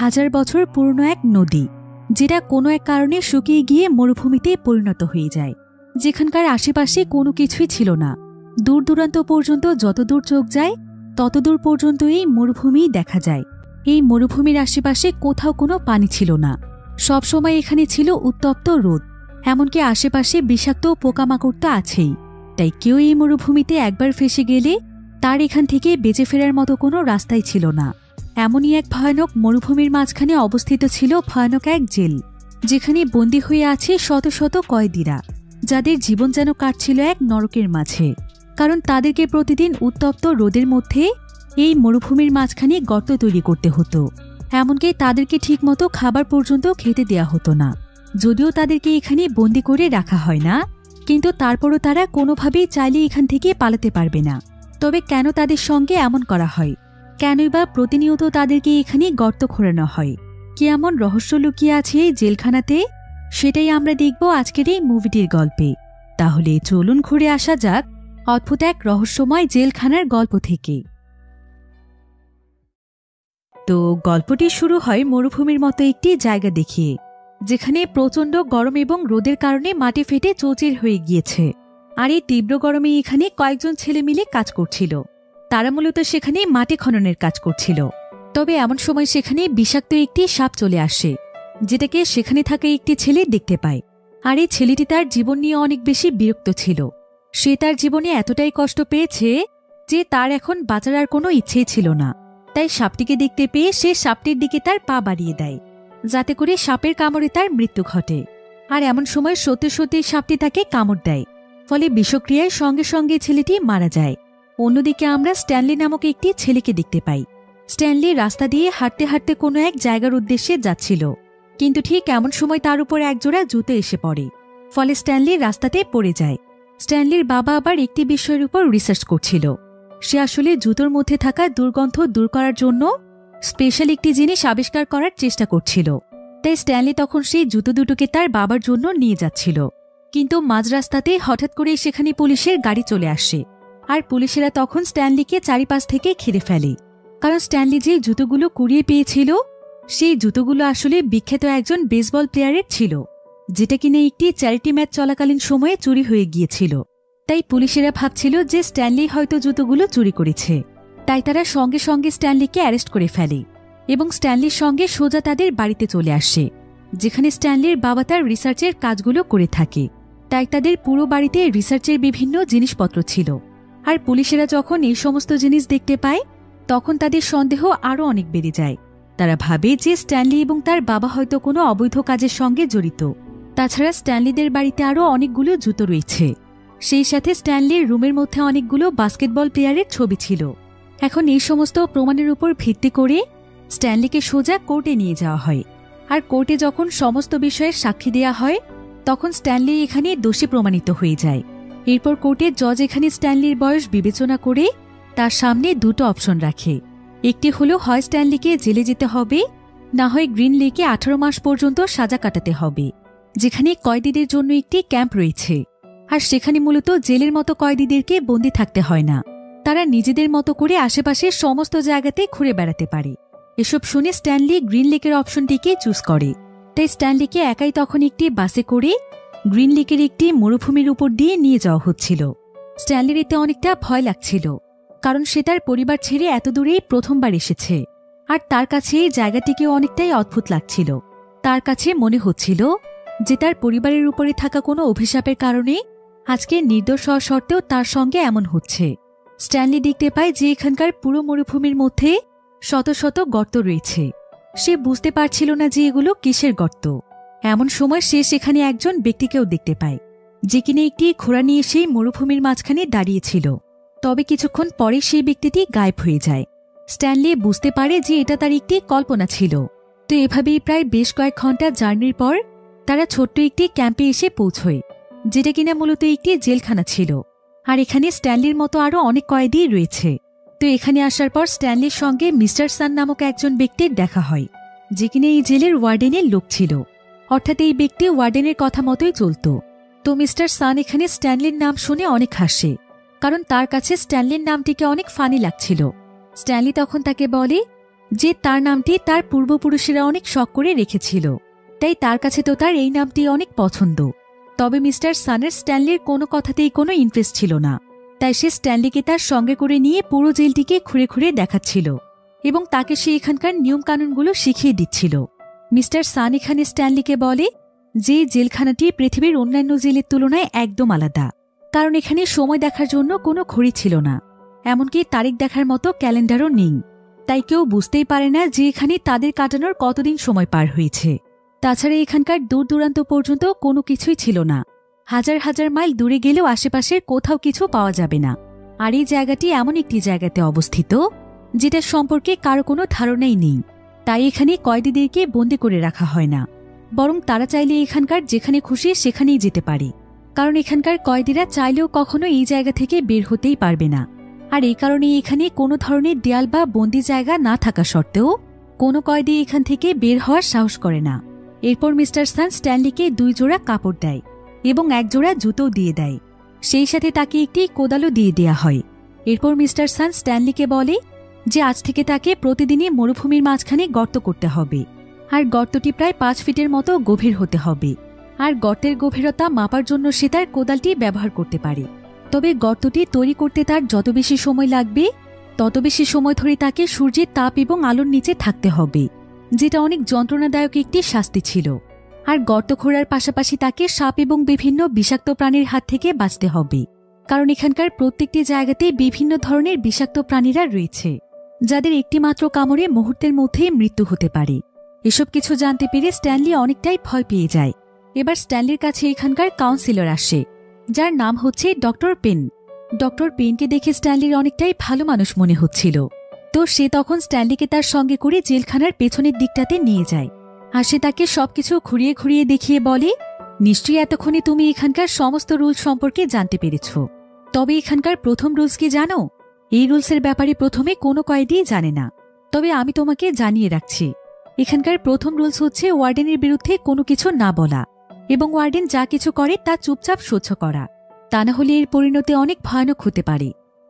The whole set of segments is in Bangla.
হাজার বছর পুরনো এক নদী, যেটা কোনো এক কারণে শুকিয়ে গিয়ে মরুভূমিতে পরিণত হয়ে যায়, যেখানকার আশেপাশে কোনো কিছুই ছিল না। দূর দূরান্ত পর্যন্ত যতদূর চোখ যায় ততদূর পর্যন্ত এই মরুভূমি দেখা যায়। এই মরুভূমির আশেপাশে কোথাও কোনো পানি ছিল না। সবসময় এখানে ছিল উত্তপ্ত রোদ, এমনকি আশেপাশে বিষাক্ত পোকামাকড় তো আছেই। তাই কেউ এই মরুভূমিতে একবার ফেসে গেলে তার এখান থেকে বেঁচে ফেরার মতো কোনো রাস্তাই ছিল না। এমনই এক ভয়ানক মরুভূমির মাঝখানে অবস্থিত ছিল ভয়ানক এক জেল, যেখানে বন্দী হয়ে আছে শত শত কয়েদিরা, যাদের জীবন যেন কাটছিল এক নরকের মাঝে। কারণ তাদেরকে প্রতিদিন উত্তপ্ত রোদের মধ্যে এই মরুভূমির মাঝখানে গর্ত তৈরি করতে হতো। এমনকি তাদেরকে ঠিকমতো খাবার পর্যন্ত খেতে দেয়া হতো না। যদিও তাদেরকে এখানে বন্দী করে রাখা হয় না, কিন্তু তারপরও তারা কোনোভাবেই চাইলে এখান থেকে পালাতে পারবে না। তবে কেন তাদের সঙ্গে এমন করা হয়? কেনই বা প্রতিনিয়ত তাদেরকে এখানে গর্ত খোঁড়ানো হয়? কি এমন রহস্য লুকিয়ে আছে এই জেলখানাতে? সেটাই আমরা দেখব আজকের এই মুভিটির গল্পে। তাহলে চলুন ঘুরে আসা যাক অদ্ভুত এক রহস্যময় জেলখানার গল্প থেকে। তো গল্পটি শুরু হয় মরুভূমির মতো একটি জায়গা দেখিয়ে, যেখানে প্রচণ্ড গরম এবং রোদের কারণে মাটি ফেটে চৌচির হয়ে গিয়েছে। আর এই তীব্র গরমে এখানে কয়েকজন ছেলে মিলে কাজ করছিল। তারা মূলত সেখানে মাটি খননের কাজ করছিল। তবে এমন সময় সেখানে বিষাক্ত একটি সাপ চলে আসে, যেটাকে সেখানে থাকা একটি ছেলে দেখতে পায়। আর এই ছেলেটি তার জীবন নিয়ে অনেক বেশি বিরক্ত ছিল। সে তার জীবনে এতটাই কষ্ট পেয়েছে যে তার এখন বাঁচার আর কোনো ইচ্ছেই ছিল না। তাই সাপটিকে দেখতে পেয়ে সে সাপটির দিকে তার পা বাড়িয়ে দেয়, যাতে করে সাপের কামড়ে তার মৃত্যু ঘটে। আর এমন সময় সত্যি সত্যি সাপটি তাকে কামড় দেয়, ফলে বিষক্রিয়ায় সঙ্গে সঙ্গে ছেলেটি মারা যায়। অন্যদিকে আমরা স্ট্যানলি নামক একটি ছেলেকে দেখতে পাই। স্ট্যানলি রাস্তা দিয়ে হাঁটতে হাঁটতে কোনো এক জায়গার উদ্দেশ্যে যাচ্ছিল, কিন্তু ঠিক এমন সময় তার উপর একজোড়া জুতো এসে পড়ে। ফলে স্ট্যানলি রাস্তাতে পড়ে যায়। স্ট্যানলির বাবা আবার একটি বিষয়ের উপর রিসার্চ করছিল। সে আসলে জুতোর মধ্যে থাকা দুর্গন্ধ দূর করার জন্য স্পেশাল একটি জিনিস আবিষ্কার করার চেষ্টা করছিল। তাই স্ট্যানলি তখন সেই জুতো দুটোকে তার বাবার জন্য নিয়ে যাচ্ছিল। কিন্তু মাঝ রাস্তাতে হঠাৎ করে সেখানে পুলিশের গাড়ি চলে আসে। আর পুলিশেরা তখন স্ট্যানলিকে চারিপাশ থেকে ঘিরে ফেলে, কারণ স্ট্যানলি যে জুতোগুলো কুড়িয়ে পেয়েছিল সেই জুতোগুলো আসলে বিখ্যাত একজন বেসবল প্লেয়ারের ছিল, যেটা কিনা একটি চ্যারিটি ম্যাচ চলাকালীন সময়ে চুরি হয়ে গিয়েছিল। তাই পুলিশেরা ভাবছিল যে স্ট্যানলি হয়তো জুতোগুলো চুরি করেছে। তাই তারা সঙ্গে সঙ্গে স্ট্যানলিকে অ্যারেস্ট করে ফেলে এবং স্ট্যানলির সঙ্গে সোজা তাদের বাড়িতে চলে আসে, যেখানে স্ট্যানলির বাবা তার রিসার্চের কাজগুলো করে থাকে। তাই তাদের পুরো বাড়িতে রিসার্চের বিভিন্ন জিনিসপত্র ছিল। আর পুলিশেরা যখন এই সমস্ত জিনিস দেখতে পায় তখন তাদের সন্দেহ আরও অনেক বেড়ে যায়। তারা ভাবে যে স্ট্যানলি এবং তার বাবা হয়তো কোনো অবৈধ কাজের সঙ্গে জড়িত। তাছাড়া স্ট্যানলিদের বাড়িতে আরও অনেকগুলো জুতো রয়েছে। সেই সাথে স্ট্যানলির রুমের মধ্যে অনেকগুলো বাস্কেটবল প্লেয়ারের ছবি ছিল। এখন এই সমস্ত প্রমাণের উপর ভিত্তি করে স্ট্যানলিকে সোজা কোর্টে নিয়ে যাওয়া হয়। আর কোর্টে যখন সমস্ত বিষয়ের সাক্ষী দেয়া হয় তখন স্ট্যানলি এখানে দোষী প্রমাণিত হয়ে যায়। এরপর কোর্টের জজ এখানে স্ট্যানলির বয়স বিবেচনা করে তার সামনে দুটো অপশন রাখে। একটি হলো হয় স্ট্যানলিকে জেলে যেতে হবে, না হয় গ্রিন লেকে 18 মাস পর্যন্ত সাজা কাটাতে হবে, যেখানে কয়েদিদের জন্য একটি ক্যাম্প রয়েছে। আর সেখানে মূলত জেলের মতো কয়েদিদেরকে বন্দী থাকতে হয় না, তারা নিজেদের মতো করে আশেপাশের সমস্ত জায়গাতে ঘুরে বেড়াতে পারে। এসব শুনে স্ট্যানলি গ্রিন লেকের অপশনটিকে চুজ করে। তাই স্ট্যানলিকে একাই তখন একটি বাসে করে গ্রিন লেকের একটি মরুভূমির উপর দিয়ে নিয়ে যাওয়া হচ্ছিল। স্ট্যানলির এতে অনেকটা ভয় লাগছিল, কারণ সে তার পরিবার ছেড়ে এত দূরেই প্রথমবার এসেছে। আর তার কাছে এই জায়গাটিকেও অনেকটাই অদ্ভুত লাগছিল। তার কাছে মনে হচ্ছিল যে তার পরিবারের উপরে থাকা কোনো অভিশাপের কারণে আজকে নির্দোষ হওয়া সত্ত্বেও তার সঙ্গে এমন হচ্ছে। স্ট্যানলি দেখতে পায় যে এখানকার পুরো মরুভূমির মধ্যে শত শত গর্ত রয়েছে। সে বুঝতে পারছিল না যে এগুলো কিসের গর্ত। এমন সময় সে সেখানে একজন ব্যক্তিকেও দেখতে পায়, যে কিনা একটি ঘোড়া নিয়ে সেই মরুভূমির মাঝখানে দাঁড়িয়েছিল। তবে কিছুক্ষণ পরে সেই ব্যক্তিটি গায়েব হয়ে যায়। স্ট্যানলি বুঝতে পারে যে এটা তার একটি কল্পনা ছিল। তো এভাবেই প্রায় বেশ কয়েক ঘন্টা জার্নির পর তারা ছোট্ট একটি ক্যাম্পে এসে পৌঁছয়, যেটা কিনা মূলত একটি জেলখানা ছিল। আর এখানে স্ট্যানলির মতো আরও অনেক কয়েদি রয়েছে। তো এখানে আসার পর স্ট্যানলির সঙ্গে মিস্টার সান নামক একজন ব্যক্তির দেখা হয়, যে কিনা এই জেলের ওয়ার্ডেনের লোক ছিল। অর্থাৎ এই ব্যক্তি ওয়ার্ডেনের কথা মতোই চলত। তো মিস্টার সান এখানে স্ট্যানলির নাম শুনে অনেক হাসে, কারণ তার কাছে স্ট্যানলির নামটিকে অনেক ফানি লাগছিল। স্ট্যানলি তখন তাকে বলে যে তার নামটি তার পূর্বপুরুষেরা অনেক শখ করে রেখেছিল, তাই তার কাছে তো তার এই নামটি অনেক পছন্দ। তবে মিস্টার সানের স্ট্যানলির কোনো কথাতেই কোনো ইন্টারেস্ট ছিল না, তাই সে স্ট্যানলিকে তার সঙ্গে করে নিয়ে পুরো জেলটিকে ঘুরে ঘুরে দেখাচ্ছিল এবং তাকে সে এখানকার নিয়মকানুনগুলো শিখিয়ে দিচ্ছিল। মিস্টার সান এখানে স্ট্যানলিকে বলে যে জেলখানাটি পৃথিবীর অন্যান্য জেলের তুলনায় একদম আলাদা, কারণ এখানে সময় দেখার জন্য কোনো ঘড়ি ছিল না, এমনকি তারিখ দেখার মতো ক্যালেন্ডারও নেই। তাই কেউ বুঝতেই পারে না যে এখানে তাদের কাটানোর কতদিন সময় পার হয়েছে। তাছাড়া এখানকার দূর দূরান্ত পর্যন্ত কোনো কিছুই ছিল না, হাজার হাজার মাইল দূরে গেলেও আশেপাশের কোথাও কিছু পাওয়া যাবে না। আর এই জায়গাটি এমন একটি জায়গাতে অবস্থিত যেটা সম্পর্কে কারো কোনো ধারণাই নেই। তাই এখানে কয়েদিদেরকে বন্দি করে রাখা হয় না, বরং তারা চাইলে এখানকার যেখানে খুশি সেখানেই যেতে পারে, কারণ এখানকার কয়েদিরা চাইলেও কখনো এই জায়গা থেকে বের হতেই পারবে না। আর এই কারণে এখানে কোনো ধরনের দেয়াল বা বন্দি জায়গা না থাকা সত্ত্বেও কোনো কয়েদি এখান থেকে বের হওয়ার সাহস করে না। এরপর মিস্টার সান স্ট্যানলিকে 2 জোড়া কাপড় দেয় এবং 1 জোড়া জুতোও দিয়ে দেয়, সেই সাথে তাকে একটি কোদালও দিয়ে দেয়া হয়। এরপর মিস্টার সান স্ট্যানলিকে বলে যে আজ থেকে তাকে প্রতিদিনই মরুভূমির মাঝখানে গর্ত করতে হবে, আর গর্তটি প্রায় 5 ফিটের মতো গভীর হতে হবে। আর গর্তের গভীরতা মাপার জন্য সে তার কোদালটি ব্যবহার করতে পারে। তবে গর্তটি তৈরি করতে তার যত বেশি সময় লাগবে তত বেশি সময় ধরে তাকে সূর্যের তাপ এবং আলোর নিচে থাকতে হবে, যেটা অনেক যন্ত্রণাদায়ক একটি শাস্তি ছিল। আর গর্ত খোঁড়ার পাশাপাশি তাকে সাপ এবং বিভিন্ন বিষাক্ত প্রাণীর হাত থেকে বাঁচতে হবে, কারণ এখানকার প্রত্যেকটি জায়গাতেই বিভিন্ন ধরনের বিষাক্ত প্রাণীরা রয়েছে, যাদের একটিমাত্র কামড়ে মুহূর্তের মধ্যেই মৃত্যু হতে পারে। এসব কিছু জানতে পেরে স্ট্যানলি অনেকটাই ভয় পেয়ে যায়। এবার স্ট্যানলির কাছে এখানকার কাউন্সিলর আসে, যার নাম হচ্ছে ডক্টর পেন। ডক্টর পেনকে দেখে স্ট্যানলির অনেকটাই ভালো মানুষ মনে হচ্ছিল, তো সে তখন স্ট্যানলিকে তার সঙ্গে করে জেলখানার পেছনের দিকটাতে নিয়ে যায়। আর সে তাকে সবকিছু ঘুরিয়ে ঘুরিয়ে দেখিয়ে বলে, নিশ্চয়ই এতক্ষণে তুমি এখানকার সমস্ত রুলস সম্পর্কে জানতে পেরেছ। তবে এখানকার প্রথম রুলস কি জানো? এই রুলসের ব্যাপারে প্রথমে কোনো কয়েদিই জানে না, তবে আমি তোমাকে জানিয়ে রাখছি। এখানকার প্রথম রুলস হচ্ছে ওয়ার্ডেনের বিরুদ্ধে কোনো কিছু না বলা এবং ওয়ার্ডেন যা কিছু করে তা চুপচাপ সহ্য করা, তা না হলে এর পরিণতি অনেক ভয়ানক হতে পারে।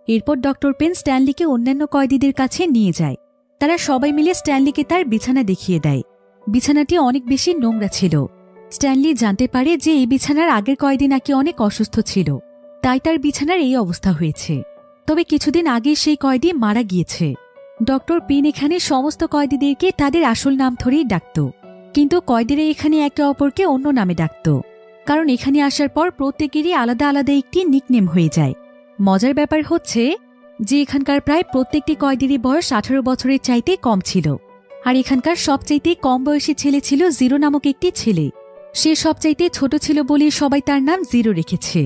এরপর ডক্টর পেন স্ট্যানলিকে অন্যান্য কয়েদিদের কাছে নিয়ে যায়। তারা সবাই মিলে স্ট্যানলিকে তার বিছানা দেখিয়ে দেয়। বিছানাটি অনেক বেশি নোংরা ছিল। স্ট্যানলি জানতে পারে যে এই বিছানার আগের কয়েদি নাকি অনেক অসুস্থ ছিল, তাই তার বিছানার এই অবস্থা হয়েছে। তবে কিছুদিন আগে সেই কয়েদি মারা গিয়েছে। ডক্টর পেন এখানে সমস্ত কয়েদিদেরকে তাদের আসল নাম ধরেই ডাকত, কিন্তু কয়েদিরা এখানে একে অপরকে অন্য নামে ডাকত, কারণ এখানে আসার পর প্রত্যেকেরই আলাদা আলাদা একটি নিকনেম হয়ে যায়। মজার ব্যাপার হচ্ছে যে এখানকার প্রায় প্রত্যেকটি কয়েদিরই বয়স 18 বছরের চাইতে কম ছিল। আর এখানকার সবচাইতে কম বয়সী ছেলে ছিল জিরো নামক একটি ছেলে। সে সবচাইতে ছোট ছিল বলে সবাই তার নাম জিরো রেখেছে।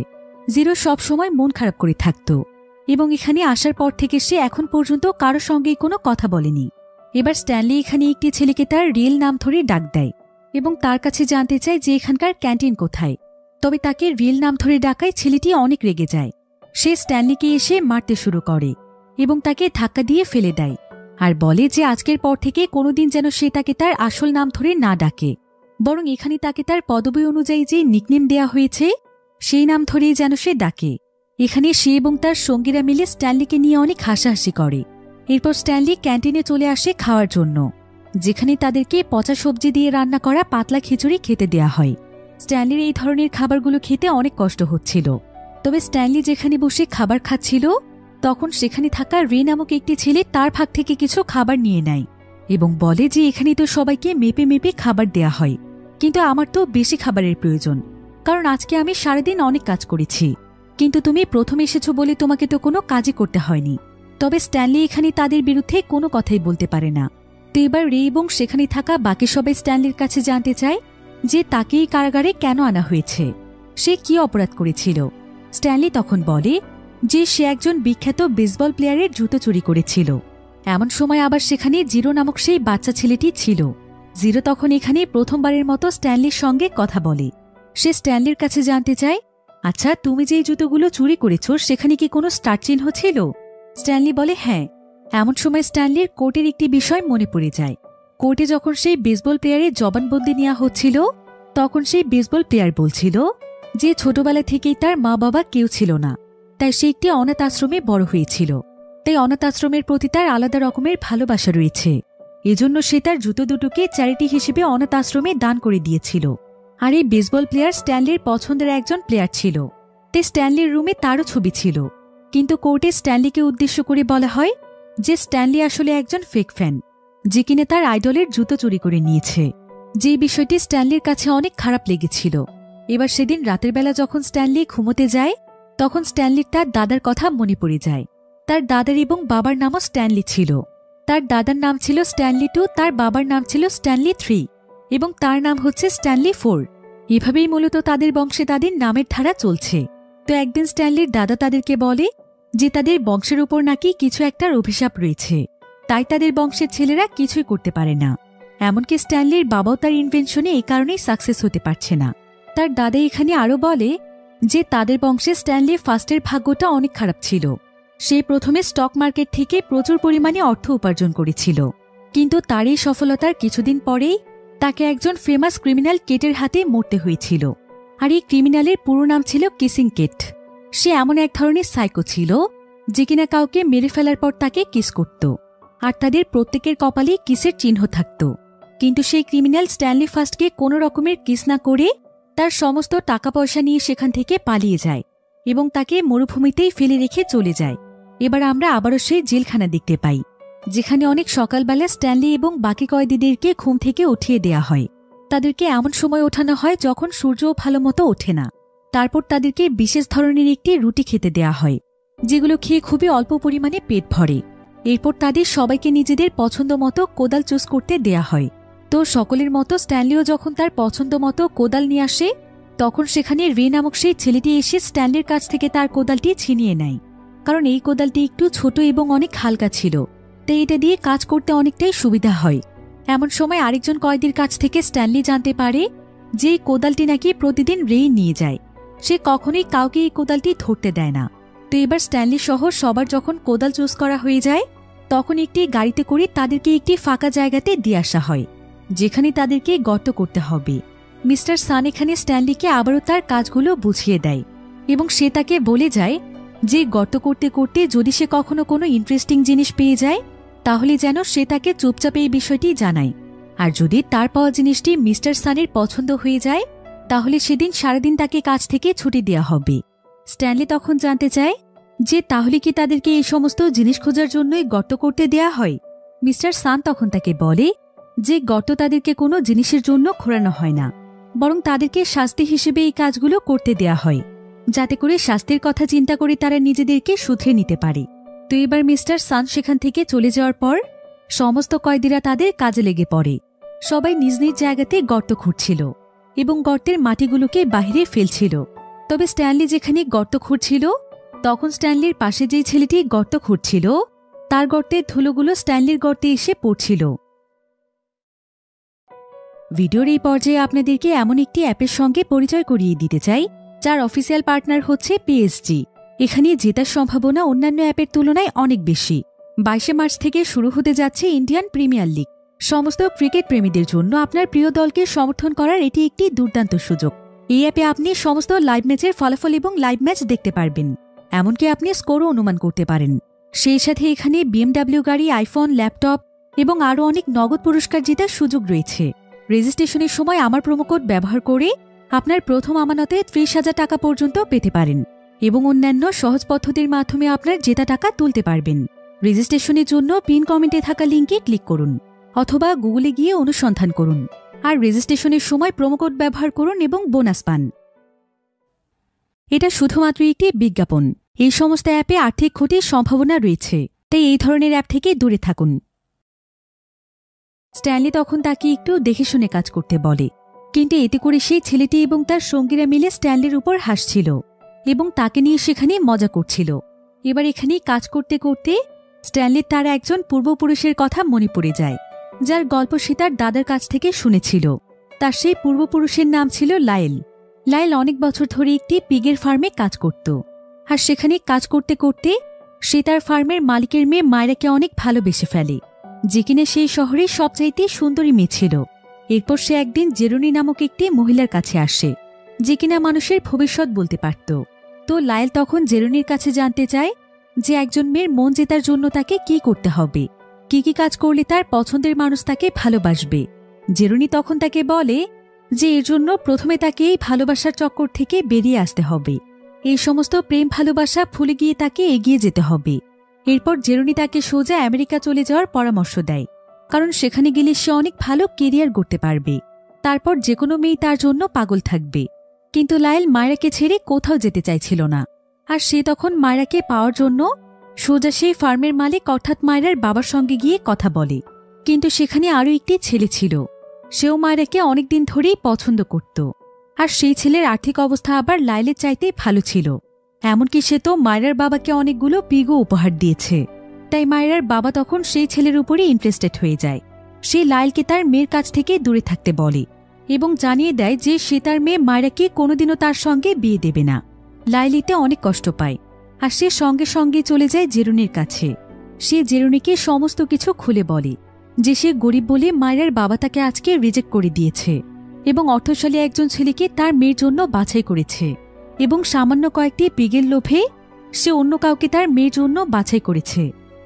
জিরো সবসময় মন খারাপ করে থাকত এবং এখানে আসার পর থেকে সে এখন পর্যন্ত কারো সঙ্গেই কোনো কথা বলেনি। এবার স্ট্যানলি এখানে একটি ছেলেকে তার রিয়েল নাম ধরে ডাক দেয় এবং তার কাছে জানতে চায় যে এখানকার ক্যান্টিন কোথায়। তবে তাকে রিয়েল নাম ধরে ডাকায় ছেলেটি অনেক রেগে যায়। সে স্ট্যানলিকে এসে মারতে শুরু করে এবং তাকে ধাক্কা দিয়ে ফেলে দেয় আর বলে যে আজকের পর থেকে কোনোদিন যেন সে তাকে তার আসল নাম ধরে না ডাকে, বরং এখানে তাকে তার পদবি অনুযায়ী যে নিকনেম দেয়া হয়েছে সেই নাম ধরেই যেন সে ডাকে। এখানে সে এবং তার সঙ্গীরা মিলে স্ট্যানলিকে নিয়ে অনেক হাসাহাসি করে। এরপর স্ট্যানলি ক্যান্টিনে চলে আসে খাওয়ার জন্য, যেখানে তাদেরকে পচা সবজি দিয়ে রান্না করা পাতলা খিচুড়ি খেতে দেয়া হয়। স্ট্যানলির এই ধরনের খাবারগুলো খেতে অনেক কষ্ট হচ্ছিল। তবে স্ট্যানলি যেখানে বসে খাবার খাচ্ছিল তখন সেখানে থাকা রে নামক একটি ছেলে তার ভাগ থেকে কিছু খাবার নিয়ে নেয় এবং বলে যে এখানে তো সবাইকে মেপে মেপে খাবার দেয়া হয়, কিন্তু আমার তো বেশি খাবারের প্রয়োজন, কারণ আজকে আমি সারাদিন অনেক কাজ করেছি, কিন্তু তুমি প্রথম এসেছো বলে তোমাকে তো কোনো কাজই করতে হয়নি। তবে স্ট্যানলি এখানে তাদের বিরুদ্ধে কোনো কথাই বলতে পারে না। তো এবার রে এবং সেখানে থাকা বাকি সবাই স্ট্যানলির কাছে জানতে চায় যে তাকে এই কারাগারে কেন আনা হয়েছে, সে কি অপরাধ করেছিল। স্ট্যানলি তখন বলে যে সে একজন বিখ্যাত বেসবল প্লেয়ারের জুতো চুরি করেছিল। এমন সময় আবার সেখানে জিরো নামক সেই বাচ্চা ছেলেটি ছিল। জিরো তখন এখানে প্রথমবারের মতো স্ট্যানলির সঙ্গে কথা বলে। সে স্ট্যানলির কাছে জানতে চায়, আচ্ছা তুমি যে জুতোগুলো চুরি করেছ সেখানে কি কোনো স্টার চিহ্ন ছিল? স্ট্যানলি বলে হ্যাঁ। এমন সময় স্ট্যানলির কোর্টের একটি বিষয় মনে পড়ে যায়। কোর্টে যখন সেই বেসবল প্লেয়ারের জবানবন্দি নেওয়া হচ্ছিল তখন সেই বেসবল প্লেয়ার বলছিল যে ছোটবেলা থেকেই তার মা বাবা কেউ ছিল না, তাই সে একটি অনাথ আশ্রমে বড় হয়েছিল, তাই অনাথ আশ্রমের প্রতি তার আলাদা রকমের ভালোবাসা রয়েছে। এজন্য সে তার জুতো দুটোকে চ্যারিটি হিসেবে অনাথ আশ্রমে দান করে দিয়েছিল। আর এই বেসবল প্লেয়ার স্ট্যানলির পছন্দের একজন প্লেয়ার ছিল। তে স্ট্যানলির রুমে তারও ছবি ছিল, কিন্তু কোর্টে স্ট্যানলিকে উদ্দেশ্য করে বলা হয় যে স্ট্যানলি আসলে একজন ফেক ফ্যান, যে কিনা তার আইডলের জুতো চুরি করে নিয়েছে। যে বিষয়টি স্ট্যানলির কাছে অনেক খারাপ লেগেছিল। এবার সেদিন রাতের বেলা যখন স্ট্যানলি ঘুমোতে যায়, তখন স্ট্যানলির তার দাদার কথা মনে পড়ে যায়। তার দাদার এবং বাবার নামও স্ট্যানলি ছিল। তার দাদার নাম ছিল স্ট্যানলি 2, তার বাবার নাম ছিল স্ট্যানলি 3 এবং তার নাম হচ্ছে স্ট্যানলি 4। এভাবেই মূলত তাদের বংশে তাদের নামের ধারা চলছে। তো একদিন স্ট্যানলির দাদা তাদেরকে বলে যে তাদের বংশের উপর নাকি কিছু একটার অভিশাপ রয়েছে, তাই তাদের বংশের ছেলেরা কিছুই করতে পারে না। এমনকি স্ট্যানলির বাবাও তার ইনভেনশনে এই কারণেই সাকসেস হতে পারছে না। তার দাদা এখানে আরও বলে যে তাদের বংশে স্ট্যানলি ফার্স্টের ভাগ্যটা অনেক খারাপ ছিল। সে প্রথমে স্টক মার্কেট থেকে প্রচুর পরিমাণে অর্থ উপার্জন করেছিল, কিন্তু তার এই সফলতার কিছুদিন পরেই তাকে একজন ফেমাস ক্রিমিনাল কেটের হাতে মরতে হয়েছিল। আর এই ক্রিমিনালের পুরো নাম ছিল কিসিং কেট। সে এমন এক ধরনের সাইকো ছিল যে কিনা কাউকে মেরে ফেলার পর তাকে কিস করত, আর তাদের প্রত্যেকের কপালেই কিসের চিহ্ন থাকত। কিন্তু সেই ক্রিমিনাল স্ট্যানলি ফার্স্টকে কোনো রকমের কিস না করে তার সমস্ত টাকা পয়সা নিয়ে সেখান থেকে পালিয়ে যায় এবং তাকে মরুভূমিতেই ফেলে রেখে চলে যায়। এবার আমরা আবারও সেই জেলখানা দেখতে পাই, যেখানে অনেক সকালবেলা স্ট্যানলি এবং বাকি কয়েদিদেরকে ঘুম থেকে উঠিয়ে দেয়া হয়। তাদেরকে এমন সময় ওঠানো হয় যখন সূর্যও ভালো মতো ওঠে না। তারপর তাদেরকে বিশেষ ধরনের একটি রুটি খেতে দেয়া হয়, যেগুলো খেয়ে খুবই অল্প পরিমাণে পেট ভরে। এরপর তাদের সবাইকে নিজেদের পছন্দ মতো কোদাল চুজ করতে দেয়া হয়। তো সকলের মতো স্ট্যানলিও যখন তার পছন্দ মতো কোদাল নিয়ে আসে, তখন সেখানে রে নামক সেই ছেলেটি এসে স্ট্যানলির কাছ থেকে তার কোদালটি ছিনিয়ে নেয়, কারণ এই কোদালটি একটু ছোট এবং অনেক হালকা ছিল, তাই এটা দিয়ে কাজ করতে অনেকটাই সুবিধা হয়। এমন সময় আরেকজন কয়েদির কাছ থেকে স্ট্যানলি জানতে পারে যে এই কোদালটি নাকি প্রতিদিন রেই নিয়ে যায়। সে কখনোই কাউকে এই কোদালটি ধরতে দেয় না। তো এবার স্ট্যানলি সহ সবার যখন কোদাল চুজ করা হয়ে যায়, তখন একটি গাড়িতে করে তাদেরকে একটি ফাঁকা জায়গাতে দিয়ে আসা হয়, যেখানে তাদেরকে গর্ত করতে হবে। মিস্টার সান এখানে স্ট্যানলিকে আবারও তার কাজগুলো বুঝিয়ে দেয় এবং সে তাকে বলে যায় যে গর্ত করতে করতে যদি সে কখনো কোনো ইন্টারেস্টিং জিনিস পেয়ে যায়, তাহলে যেন সে তাকে চুপচাপ এই বিষয়টি জানায়। আর যদি তার পাওয়া জিনিসটি মিস্টার সানের পছন্দ হয়ে যায়, তাহলে সেদিন সারাদিন তাকে কাজ থেকে ছুটি দেওয়া হবে। স্ট্যানলি তখন জানতে চায় যে তাহলে কি তাদেরকে এই সমস্ত জিনিস খোঁজার জন্যই গর্ত করতে দেয়া হয়। মিস্টার সান তখন তাকে বলে যে গর্ত তাদেরকে কোনো জিনিসের জন্য খোঁড়ানো হয় না, বরং তাদেরকে শাস্তি হিসেবে এই কাজগুলো করতে দেয়া হয়, যাতে করে শাস্তির কথা চিন্তা করে তারা নিজেদেরকে শুধরে নিতে পারে। তো এবার মিস্টার সান সেখান থেকে চলে যাওয়ার পর সমস্ত কয়েদিরা তাদের কাজে লেগে পড়ে। সবাই নিজ নিজ জায়গাতে গর্ত খুঁড়ছিল এবং গর্তের মাটিগুলোকে বাহিরে ফেলছিল। তবে স্ট্যানলি যেখানে গর্ত খুঁড়ছিল, তখন স্ট্যানলির পাশে যেই ছেলেটি গর্ত খুঁড়ছিল, তার গর্তের ধুলোগুলো স্ট্যানলির গর্তে এসে পড়ছিল। ভিডিওর এই পর্যায়ে আপনাদেরকে এমন একটি অ্যাপের সঙ্গে পরিচয় করিয়ে দিতে চাই, যার অফিসিয়াল পার্টনার হচ্ছে পিএসজি। এখানে জেতার সম্ভাবনা অন্যান্য অ্যাপের তুলনায় অনেক বেশি। 22 মার্চ থেকে শুরু হতে যাচ্ছে ইন্ডিয়ান প্রিমিয়ার লিগ। সমস্ত ক্রিকেট প্রেমীদের জন্য আপনার প্রিয় দলকে সমর্থন করার এটি একটি দুর্দান্ত সুযোগ। এই অ্যাপে আপনি সমস্ত লাইভ ম্যাচের ফলাফল এবং লাইভ ম্যাচ দেখতে পারবেন, এমনকি আপনি স্কোরও অনুমান করতে পারেন। সেই সাথে এখানে BMW গাড়ি, আইফোন, ল্যাপটপ এবং আরও অনেক নগদ পুরস্কার জেতার সুযোগ রয়েছে। রেজিস্ট্রেশনের সময় আমার প্রোমোকোড ব্যবহার করে আপনার প্রথম আমানতে 30,000 টাকা পর্যন্ত পেতে পারেন এবং অন্যান্য সহজ পদ্ধতির মাধ্যমে আপনার জেতা টাকা তুলতে পারবেন। রেজিস্ট্রেশনের জন্য পিন কমেন্টে থাকা লিঙ্কে ক্লিক করুন অথবা গুগলে গিয়ে অনুসন্ধান করুন, আর রেজিস্ট্রেশনের সময় প্রোমোকোড ব্যবহার করুন এবং বোনাস পান। এটা শুধুমাত্র একটি বিজ্ঞাপন। এই সমস্ত অ্যাপে আর্থিক ক্ষতির সম্ভাবনা রয়েছে, তাই এই ধরনের অ্যাপ থেকে দূরে থাকুন। স্ট্যানলি তখন তাকে একটু দেখে শুনে কাজ করতে বলে, কিন্তু এতে করে সেই ছেলেটি এবং তার সঙ্গীরা মিলে স্ট্যানলির উপর হাসছিল এবং তাকে নিয়ে সেখানে মজা করছিল। এবার এখানে কাজ করতে করতে স্ট্যানলির তার একজন পূর্বপুরুষের কথা মনে পড়ে যায়, যার গল্প সে তার দাদার কাছ থেকে শুনেছিল। তার সেই পূর্বপুরুষের নাম ছিল লায়েল। লায়েল অনেক বছর ধরে একটি পিগের ফার্মে কাজ করত, আর সেখানে কাজ করতে করতে সে তার ফার্মের মালিকের মেয়ে মায়রাকে অনেক ভালোবেসে ফেলে, যে কিনা সেই শহরের সবচাইতে সুন্দরী মেয়ে ছিল। এরপর সে একদিন জেরুনি নামক একটি মহিলার কাছে আসে, যে কিনা মানুষের ভবিষ্যৎ বলতে পারত। তো লায়েল তখন জেরুনির কাছে জানতে চায় যে একজন মেয়ের মন জেতার জন্য তাকে কি করতে হবে। কি কি কাজ করলে তার পছন্দের মানুষ তাকে ভালোবাসবে। জেরুনি তখন তাকে বলে যে এর জন্য প্রথমে তাকে এই ভালোবাসার চক্কর থেকে বেরিয়ে আসতে হবে। এই সমস্ত প্রেম ভালোবাসা ভুলে গিয়ে তাকে এগিয়ে যেতে হবে। এরপর জেরুনি তাকে সোজা আমেরিকা চলে যাওয়ার পরামর্শ দেয়, কারণ সেখানে গেলে সে অনেক ভালো কেরিয়ার গড়তে পারবে। তারপর যে কোনো মেয়ে তার জন্য পাগল থাকবে। কিন্তু লায়েল মায়রাকে ছেড়ে কোথাও যেতে চাইছিল না। আর সে তখন মায়রাকে পাওয়ার জন্য সোজা সেই ফার্মের মালিক অর্থাৎ মায়রার বাবার সঙ্গে গিয়ে কথা বলে। কিন্তু সেখানে আরও একটি ছেলে ছিল, সেও মায়রাকে অনেকদিন ধরেই পছন্দ করত। আর সেই ছেলের আর্থিক অবস্থা আবার লায়েলের চাইতে ভালো ছিল। এমনকি সে তো মায়রার বাবাকে অনেকগুলো পিগো উপহার দিয়েছে। তাই মায়রার বাবা তখন সেই ছেলের উপরই ইন্টারেস্টেড হয়ে যায়। সে লায়েলকে তার মেয়ের কাছ থেকে দূরে থাকতে বলে এবং জানিয়ে দেয় যে সে তার মেয়ে মায়রাকে কোনোদিনও তার সঙ্গে বিয়ে দেবে না। লায়েল এতে অনেক কষ্ট পায় আর সে সঙ্গে সঙ্গে চলে যায় জেরুনির কাছে। সে জেরুনিকে সমস্ত কিছু খুলে বলে যে সে গরিব বলে মায়রার বাবা তাকে আজকে রিজেক্ট করে দিয়েছে এবং অর্থশালী একজন ছেলেকে তার মেয়ের জন্য বাছাই করেছে এবং সামান্য কয়েকটি পিগের লোভে সে অন্য কাউকে তার মেয়ের জন্য বাছাই করেছে।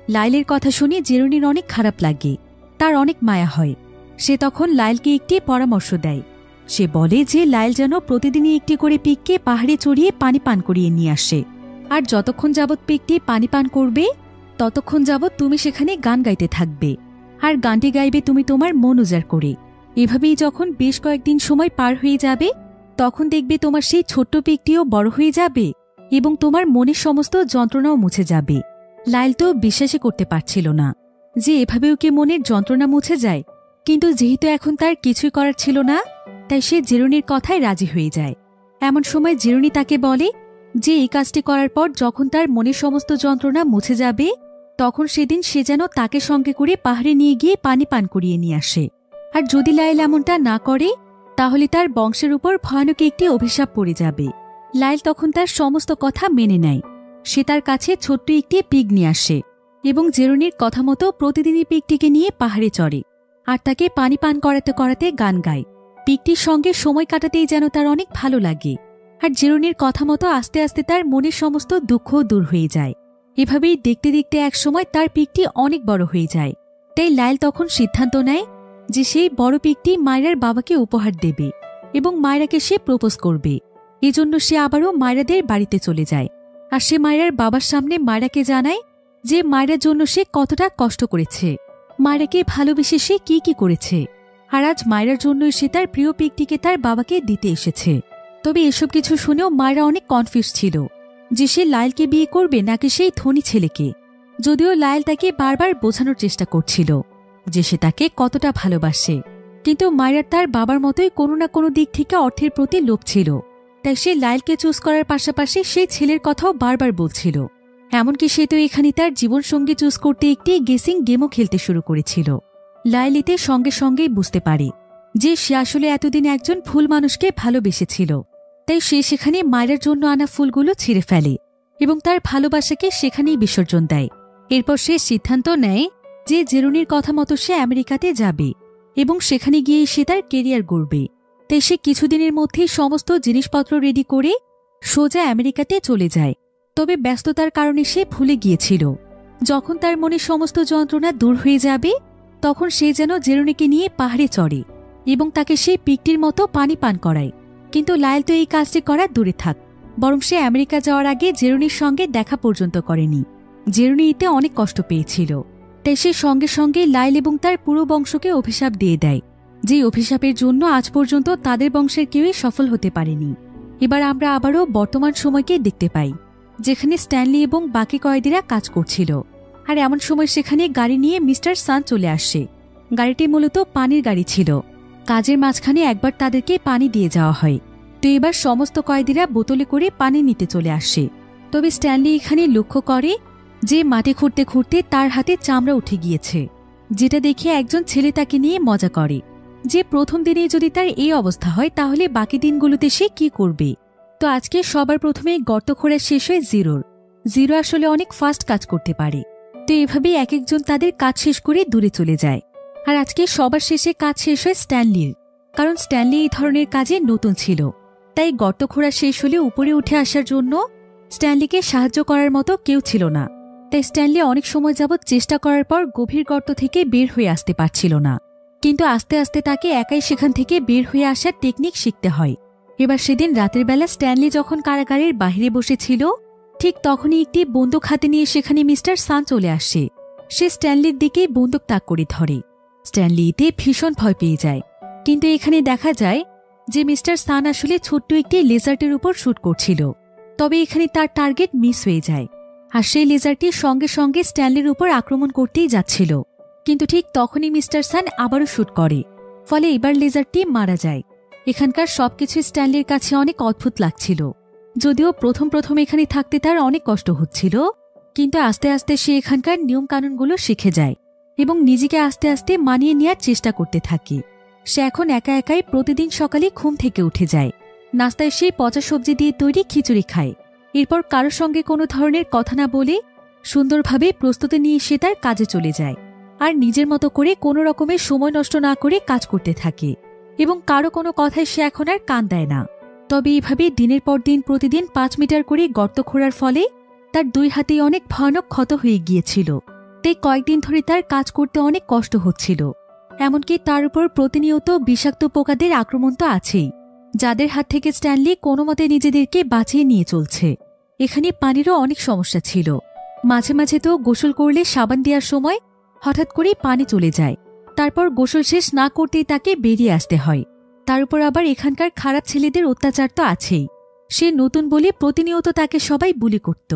লায়েলের কথা শুনে জেরুনির অনেক খারাপ লাগে, তার অনেক মায়া হয়। সে তখন লায়েলকে একটি পরামর্শ দেয়। সে বলে যে লায়েল যেন প্রতিদিনই একটি করে পিগকে পাহাড়ে চড়িয়ে পানি পান করিয়ে নিয়ে আসে। আর যতক্ষণ যাবৎ পিগটি পানি পান করবে ততক্ষণ যাবৎ তুমি সেখানে গান গাইতে থাকবে। আর গানটি গাইবে তুমি তোমার মন উজাড় করে। এভাবেই যখন বেশ কয়েকদিন সময় পার হয়ে যাবে তখন দেখবে তোমার সেই ছোট্ট পিগটিও বড় হয়ে যাবে এবং তোমার মনের সমস্ত যন্ত্রণাও মুছে যাবে। লায়েল তো বিশ্বাসই করতে পারছিল না যে এভাবেও কি মনের যন্ত্রণা মুছে যায়। কিন্তু যেহেতু এখন তার কিছুই করার ছিল না, তাই সে জেরুনির কথায় রাজি হয়ে যায়। এমন সময় জেরুনি তাকে বলে যে এই কাজটি করার পর যখন তার মনের সমস্ত যন্ত্রণা মুছে যাবে তখন সেদিন সে যেন তাকে সঙ্গে করে পাহাড়ে নিয়ে গিয়ে পানি পান করিয়ে নিয়ে আসে। আর যদি লায়েল এমনটা না করে তাহলে তার বংশের উপর ভয়ানক একটি অভিশাপ পড়ে যাবে। লায়েল তখন তার সমস্ত কথা মেনে নেয়। সে তার কাছে ছোট্ট একটি পিগ নিয়ে আসে এবং জেরুনির কথা মতো প্রতিদিনই পিগটিকে নিয়ে পাহাড়ে চড়ে আর তাকে পানি পান করাতে করাতে গান গায়। পিগটির সঙ্গে সময় কাটাতেই যেন তার অনেক ভালো লাগে। আর জেরুনির কথা মতো আস্তে আস্তে তার মনের সমস্ত দুঃখও দূর হয়ে যায়। এভাবেই দেখতে দেখতে একসময় তার পিগটি অনেক বড় হয়ে যায়। তাই লায়েল তখন সিদ্ধান্ত নেয় যে সেই বড় পিগটি মায়রার বাবাকে উপহার দেবে এবং মায়রাকে সে প্রপোজ করবে। এজন্য সে আবারও মায়রাদের বাড়িতে চলে যায়। আর সে মায়রার বাবার সামনে মায়রাকে জানায় যে মায়রার জন্য সে কতটা কষ্ট করেছে, মায়রাকে ভালোবেসে সে কি কি করেছে। আর আজ মায়রার জন্যই সে তার প্রিয় পিগটিকে তার বাবাকে দিতে এসেছে। তবে এসব কিছু শুনেও মায়রা অনেক কনফিউজ ছিল যে সে লায়েলকে বিয়ে করবে নাকি সেই ধনী ছেলেকে। যদিও লায়েল তাকে বারবার বোঝানোর চেষ্টা করছিল যে সে তাকে কতটা ভালোবাসে, কিন্তু মায়রার তার বাবার মতোই কোনো না কোনো দিক থেকে অর্থের প্রতি লোভ ছিল। তাই সে লায়েলকে চুজ করার পাশাপাশি সেই ছেলের কথাও বারবার বলছিল। এমনকি সে তো এখানে তার জীবনসঙ্গী চুজ করতে একটি গেসিং গেমও খেলতে শুরু করেছিল। লায়েল এতে সঙ্গে সঙ্গেই বুঝতে পারে যে সে আসলে এতদিন একজন ফুল মানুষকে ভালোবেসেছিল। তাই সে সেখানে মায়রার জন্য আনা ফুলগুলো ছিঁড়ে ফেলে এবং তার ভালোবাসাকে সেখানেই বিসর্জন দেয়। এরপর সে সিদ্ধান্ত নেয় যে জেরুনির কথা মতো সে আমেরিকাতে যাবে এবং সেখানে গিয়ে সে তার কেরিয়ার গড়বে। তাই সে কিছুদিনের মধ্যেই সমস্ত জিনিসপত্র রেডি করে সোজা আমেরিকাতে চলে যায়। তবে ব্যস্ততার কারণে সে ভুলে গিয়েছিল যখন তার মনে সমস্ত যন্ত্রণা দূর হয়ে যাবে তখন সে যেন জেরুনিকে নিয়ে পাহাড়ে চড়ে এবং তাকে সেই পিগটির মতো পানি পান করায়। কিন্তু লায়েল তো এই কাজটি করা দূরে থাক, বরং সে আমেরিকা যাওয়ার আগে জেরুনির সঙ্গে দেখা পর্যন্ত করেনি। জেরুনি এতে অনেক কষ্ট পেয়েছিল। তাই সে সঙ্গে সঙ্গে লায়েল এবং তার পুরো বংশকে অভিশাপ দিয়ে দেয়, যে অভিশাপের জন্য আজ পর্যন্ত তাদের বংশের কেউই সফল হতে পারেনি। এবার আমরা আবারও বর্তমান সময়কে দেখতে পাই, যেখানে স্ট্যানলি এবং বাকি কয়েদিরা কাজ করছিল। আর এমন সময় সেখানে গাড়ি নিয়ে মিস্টার সান চলে আসে। গাড়িটি মূলত পানির গাড়ি ছিল। কাজের মাঝখানে একবার তাদেরকে পানি দিয়ে যাওয়া হয়। তো এবার সমস্ত কয়েদিরা বোতলে করে পানি নিতে চলে আসে। তবে স্ট্যানলি এখানে লক্ষ্য করে যে মাটি খুঁড়তে খুঁড়তে তার হাতে চামড়া উঠে গিয়েছে, যেটা দেখে একজন ছেলে তাকে নিয়ে মজা করে যে প্রথম দিনেই যদি তার এই অবস্থা হয় তাহলে বাকি দিনগুলোতে সে কি করবে। তো আজকে সবার প্রথমে গর্ত খোঁড়া শেষ হয় জিরো আসলে অনেক ফাস্ট কাজ করতে পারে। তো এভাবেই এক একজন তাদের কাজ শেষ করে দূরে চলে যায়। আর আজকে সবার শেষে কাজ শেষ হয় স্ট্যানলির, কারণ স্ট্যানলি এই ধরনের কাজে নতুন ছিল। তাই গর্ত খোঁড়া শেষ হলে উপরে উঠে আসার জন্য স্ট্যানলিকে সাহায্য করার মতো কেউ ছিল না। তাই স্ট্যানলি অনেক সময় যাবৎ চেষ্টা করার পর গভীর গর্ত থেকে বের হয়ে আসতে পারছিল না। কিন্তু আস্তে আস্তে তাকে একাই সেখান থেকে বের হয়ে আসার টেকনিক শিখতে হয়। এবার সেদিন রাতের বেলা স্ট্যানলি যখন কারাগারের বাইরে বসেছিল, ঠিক তখনই একটি বন্দুক হাতে নিয়ে সেখানে মিস্টার সান চলে আসে। সে স্ট্যানলির দিকেই বন্দুক তাক করে ধরে। স্ট্যানলি এতে ভীষণ ভয় পেয়ে যায়। কিন্তু এখানে দেখা যায় যে মিস্টার সান আসলে ছোট্ট একটি লেজারটির উপর শুট করছিল। তবে এখানে তার টার্গেট মিস হয়ে যায়, আর সেই লেজারটি সঙ্গে সঙ্গে স্ট্যানলির উপর আক্রমণ করতেই যাচ্ছিল। কিন্তু ঠিক তখনই মিস্টার সান আবারও শুট করে, ফলে এবার লেজারটি মারা যায়। এখানকার সবকিছু স্ট্যানলির কাছে অনেক অদ্ভুত লাগছিল। যদিও প্রথম প্রথম এখানে থাকতে তার অনেক কষ্ট হচ্ছিল, কিন্তু আস্তে আস্তে সে এখানকার নিয়মকানুনগুলো শিখে যায় এবং নিজেকে আস্তে আস্তে মানিয়ে নেওয়ার চেষ্টা করতে থাকে। সে এখন একা একাই প্রতিদিন সকালে ঘুম থেকে উঠে যায়। নাস্তায় সে পচা সবজি দিয়ে তৈরি খিচুড়ি খায়। এরপর কারোর সঙ্গে কোনো ধরনের কথা না বলে সুন্দরভাবে প্রস্তুতি নিয়ে সে তার কাজে চলে যায় আর নিজের মতো করে কোনো রকমের সময় নষ্ট না করে কাজ করতে থাকে এবং কারো কোনো কথায় সে এখন আর কান দেয় না। তবে এইভাবে দিনের পর দিন প্রতিদিন 5 মিটার করে গর্ত খোঁড়ার ফলে তার 2 হাতেই অনেক ভয়ানক ক্ষত হয়ে গিয়েছিল। তাই কয়েকদিন ধরে তার কাজ করতে অনেক কষ্ট হচ্ছিল। এমনকি তার উপর প্রতিনিয়ত বিষাক্ত পোকাদের আক্রমণ তো আছেই, যাদের হাত থেকে স্ট্যানলি কোনো মতে নিজেদেরকে বাঁচিয়ে নিয়ে চলছে। এখানে পানিরও অনেক সমস্যা ছিল। মাঝে মাঝে তো গোসল করলে সাবান দেওয়ার সময় হঠাৎ করেই পানি চলে যায়। তারপর গোসল শেষ না করতেই তাকে বেরিয়ে আসতে হয়। তার উপর আবার এখানকার খারাপ ছেলেদের অত্যাচার তো আছেই। সে নতুন বলে প্রতিনিয়ত তাকে সবাই বুলি করত।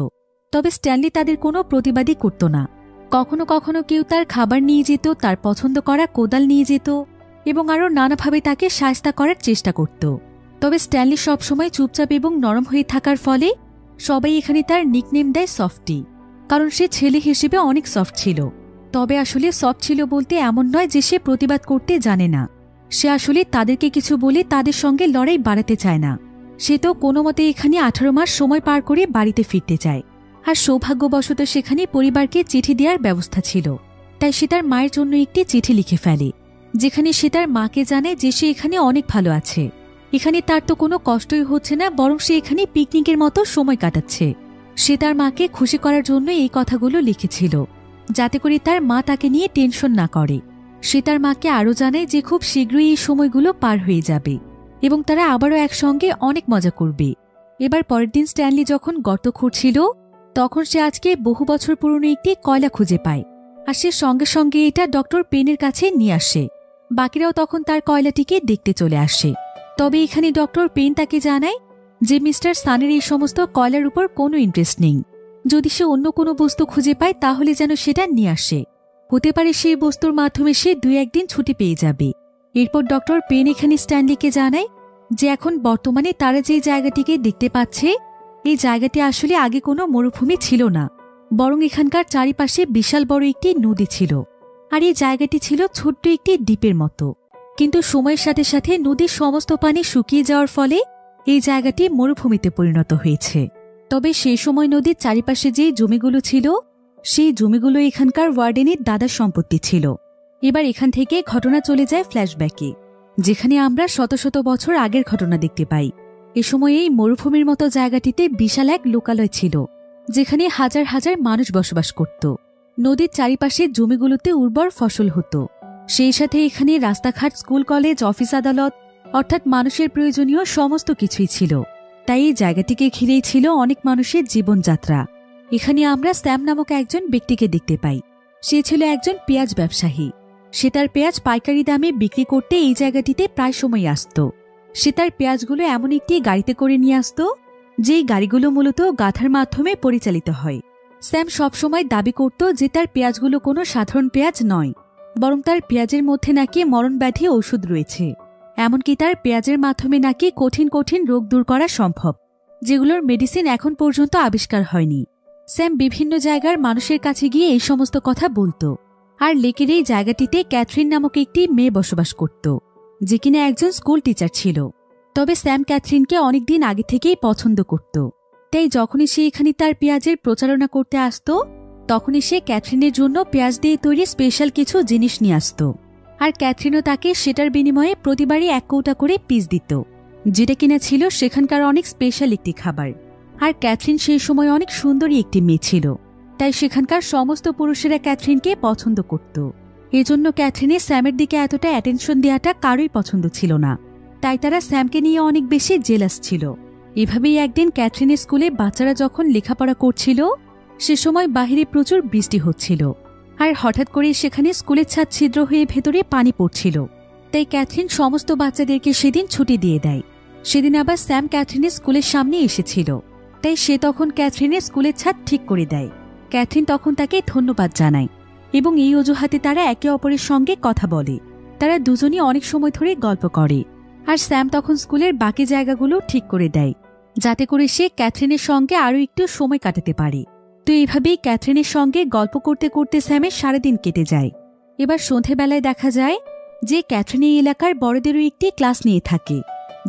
তবে স্ট্যানলি তাদের কোনো প্রতিবাদই করত না। কখনো কখনো কেউ তার খাবার নিয়ে যেত, তার পছন্দ করা কোদাল নিয়ে যেত এবং আরও নানাভাবে তাকে শায়েস্তা করার চেষ্টা করত। তবে স্ট্যানলি সবসময় চুপচাপ এবং নরম হয়ে থাকার ফলে সবাই এখানে তার নিকনেম দেয় সফটি, কারণ সে ছেলে হিসেবে অনেক সফট ছিল। তবে আসলে সফট ছিল বলতে এমন নয় যে সে প্রতিবাদ করতে জানে না। সে আসলে তাদেরকে কিছু বলে তাদের সঙ্গে লড়াই বাড়াতে চায় না। সে তো কোনো মতে এখানে 18 মাস সময় পার করে বাড়িতে ফিরতে চায়। আর সৌভাগ্যবশত সেখানে পরিবারকে চিঠি দেওয়ার ব্যবস্থা ছিল। তাই সে তার মায়ের জন্য একটি চিঠি লিখে ফেলে, যেখানে সে তার মাকে জানায় যে সে এখানে অনেক ভালো আছে। এখানে তার তো কোনো কষ্টই হচ্ছে না, বরং সে এখানে পিকনিকের মতো সময় কাটাচ্ছে। সে তার মাকে খুশি করার জন্য এই কথাগুলো লিখেছিল, যাতে করে তার মা তাকে নিয়ে টেনশন না করে। সে তার মাকে আরও জানায় যে খুব শীঘ্রই এই সময়গুলো পার হয়ে যাবে এবং তারা আবারও একসঙ্গে অনেক মজা করবে। এবার পরের দিন স্ট্যানলি যখন গর্ত খুঁড়ছিল, তখন সে আজকে বহু বছর পুরনো একটি কয়লা খুঁজে পায়, আর সে সঙ্গে সঙ্গে এটা ডক্টর পেনের কাছে নিয়ে আসে। বাকিরাও তখন তার কয়লাটিকে দেখতে চলে আসে। তবে এখানে ডক্টর পেন তাকে জানায় যে মিস্টার সানের এই সমস্ত কয়লার উপর কোনো ইন্টারেস্ট নেই। যদি সে অন্য কোনো বস্তু খুঁজে পায় তাহলে যেন সেটা নিয়ে আসে। হতে পারে সেই বস্তুর মাধ্যমে সে 2-1 দিন ছুটি পেয়ে যাবে। এরপর ডক্টর পেন এখানে স্ট্যানলিকে জানায় যে এখন বর্তমানে তারা যে জায়গাটিকে দেখতে পাচ্ছে, এই জায়গাটি আসলে আগে কোনো মরুভূমি ছিল না, বরং এখানকার চারিপাশে বিশাল বড় একটি নদী ছিল। আর এই জায়গাটি ছিল ছোট্ট একটি দ্বীপের মতো। কিন্তু সময়ের সাথে সাথে নদীর সমস্ত পানি শুকিয়ে যাওয়ার ফলে এই জায়গাটি মরুভূমিতে পরিণত হয়েছে। তবে সেই সময় নদীর চারিপাশে যে জমিগুলো ছিল, সেই জমিগুলো এখানকার ওয়ার্ডেনের দাদার সম্পত্তি ছিল। এবার এখান থেকে ঘটনা চলে যায় ফ্ল্যাশব্যাকে, যেখানে আমরা শত শত বছর আগের ঘটনা দেখতে পাই। এ সময় এই মরুভূমির মতো জায়গাটিতে বিশাল এক লোকালয় ছিল, যেখানে হাজার হাজার মানুষ বসবাস করত। নদীর চারিপাশে জমিগুলোতে উর্বর ফসল হতো। সেই সাথে এখানে রাস্তাঘাট, স্কুল, কলেজ, অফিস, আদালত, অর্থাৎ মানুষের প্রয়োজনীয় সমস্ত কিছুই ছিল। তাই এই জায়গাটিকে ঘিরেই ছিল অনেক মানুষের জীবনযাত্রা। এখানে আমরা স্যাম নামক একজন ব্যক্তিকে দেখতে পাই। সে ছিল একজন পেঁয়াজ ব্যবসায়ী। সে তার পেঁয়াজ পাইকারি দামে বিক্রি করতে এই জায়গাটিতে প্রায় সময় আসত। সে তার পেঁয়াজগুলো এমন একটি গাড়িতে করে নিয়ে আসত, যেই গাড়িগুলো মূলত গাধার মাধ্যমে পরিচালিত হয়। স্যাম সবসময় দাবি করত যে তার পেঁয়াজগুলো কোনো সাধারণ পেঁয়াজ নয়, বরং তার পেঁয়াজের মধ্যে নাকি মরণব্যাধি ঔষধ রয়েছে। এমনকি তার পেঁয়াজের মাধ্যমে নাকি কঠিন কঠিন রোগ দূর করা সম্ভব, যেগুলোর মেডিসিন এখন পর্যন্ত আবিষ্কার হয়নি। স্যাম বিভিন্ন জায়গার মানুষের কাছে গিয়ে এই সমস্ত কথা বলত। আর লেকের এই জায়গাটিতে ক্যাথরিন নামক একটি মেয়ে বসবাস করত, যে কিনা একজন স্কুল টিচার ছিল। তবে স্যাম ক্যাথরিনকে অনেকদিন আগে থেকেই পছন্দ করত। তাই যখনই সে এখানে তার পেঁয়াজের প্রচারণা করতে আসত, তখনই সে ক্যাথরিনের জন্য পেঁয়াজ দিয়ে তৈরি স্পেশাল কিছু জিনিস নিয়ে আসত। আর ক্যাথরিনও তাকে সেটার বিনিময়ে প্রতিবারই 1 কৌটা করে পিস দিত, যেটা কিনা ছিল সেখানকার অনেক স্পেশাল একটি খাবার। আর ক্যাথরিন সেই সময় অনেক সুন্দরী একটি মেয়ে ছিল। তাই সেখানকার সমস্ত পুরুষেরা ক্যাথরিনকে পছন্দ করত। এজন্য ক্যাথরিনের স্যামের দিকে এতটা অ্যাটেনশন দেওয়াটা কারোই পছন্দ ছিল না। তাই তারা স্যামকে নিয়ে অনেক বেশি জেলাস ছিল। এভাবেই একদিন ক্যাথরিনের স্কুলে বাচ্চারা যখন লেখাপড়া করছিল, সে সময় বাহিরে প্রচুর বৃষ্টি হচ্ছিল, আর হঠাৎ করে সেখানে স্কুলের ছাদ ছিদ্র হয়ে ভেতরে পানি পড়ছিল। তাই ক্যাথরিন সমস্ত বাচ্চাদেরকে সেদিন ছুটি দিয়ে দেয়। সেদিন আবার স্যাম ক্যাথরিনের স্কুলের সামনে এসেছিল, তাই সে তখন ক্যাথরিনের স্কুলের ছাদ ঠিক করে দেয়। ক্যাথরিন তখন তাকে ধন্যবাদ জানায় এবং এই অজুহাতে তারা একে অপরের সঙ্গে কথা বলে। তারা দুজনই অনেক সময় ধরে গল্প করে, আর স্যাম তখন স্কুলের বাকি জায়গাগুলো ঠিক করে দেয় যাতে করে সে ক্যাথরিনের সঙ্গে আরও একটু সময় কাটাতে পারে। তো এইভাবেই ক্যাথরিনের সঙ্গে গল্প করতে করতে স্যামের সারাদিন কেটে যায়। এবার সন্ধেবেলায় দেখা যায় যে ক্যাথরিন এই এলাকার বড়দেরও একটি ক্লাস নিয়ে থাকে,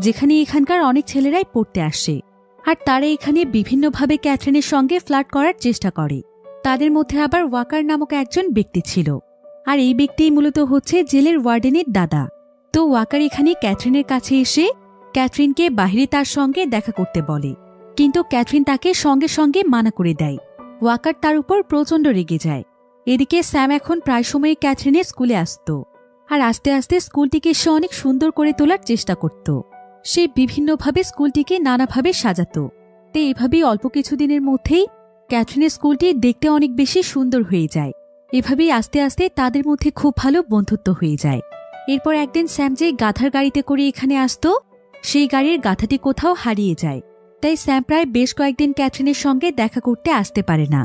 যেখানে এখানকার অনেক ছেলেরাই পড়তে আসে, আর তারা এখানে বিভিন্নভাবে ক্যাথরিনের সঙ্গে ফ্লার্ট করার চেষ্টা করে। তাদের মধ্যে আবার ওয়াকার নামক একজন ব্যক্তি ছিল, আর এই ব্যক্তিই মূলত হচ্ছে জেলের ওয়ার্ডেনের দাদা। তো ওয়াকার এখানে ক্যাথরিনের কাছে এসে ক্যাথরিনকে বাহিরে তার সঙ্গে দেখা করতে বলে, কিন্তু ক্যাথরিন তাকে সঙ্গে সঙ্গে মানা করে দেয়। ওয়াকার তার উপর প্রচণ্ড রেগে যায়। এদিকে স্যাম এখন প্রায় সময় ক্যাথরিনের স্কুলে আসত, আর আস্তে আস্তে স্কুলটিকে সে অনেক সুন্দর করে তোলার চেষ্টা করত। সে বিভিন্নভাবে স্কুলটিকে নানাভাবে সাজাত। তো এভাবেই অল্প কিছুদিনের মধ্যেই ক্যাথরিনের স্কুলটি দেখতে অনেক বেশি সুন্দর হয়ে যায়। এভাবেই আস্তে আস্তে তাদের মধ্যে খুব ভালো বন্ধুত্ব হয়ে যায়। এরপর একদিন স্যাম যে গাধার গাড়িতে করে এখানে আসত, সেই গাড়ির গাধাটি কোথাও হারিয়ে যায়। তাই স্যাম প্রায় বেশ কয়েকদিন ক্যাথরিনের সঙ্গে দেখা করতে আসতে পারে না।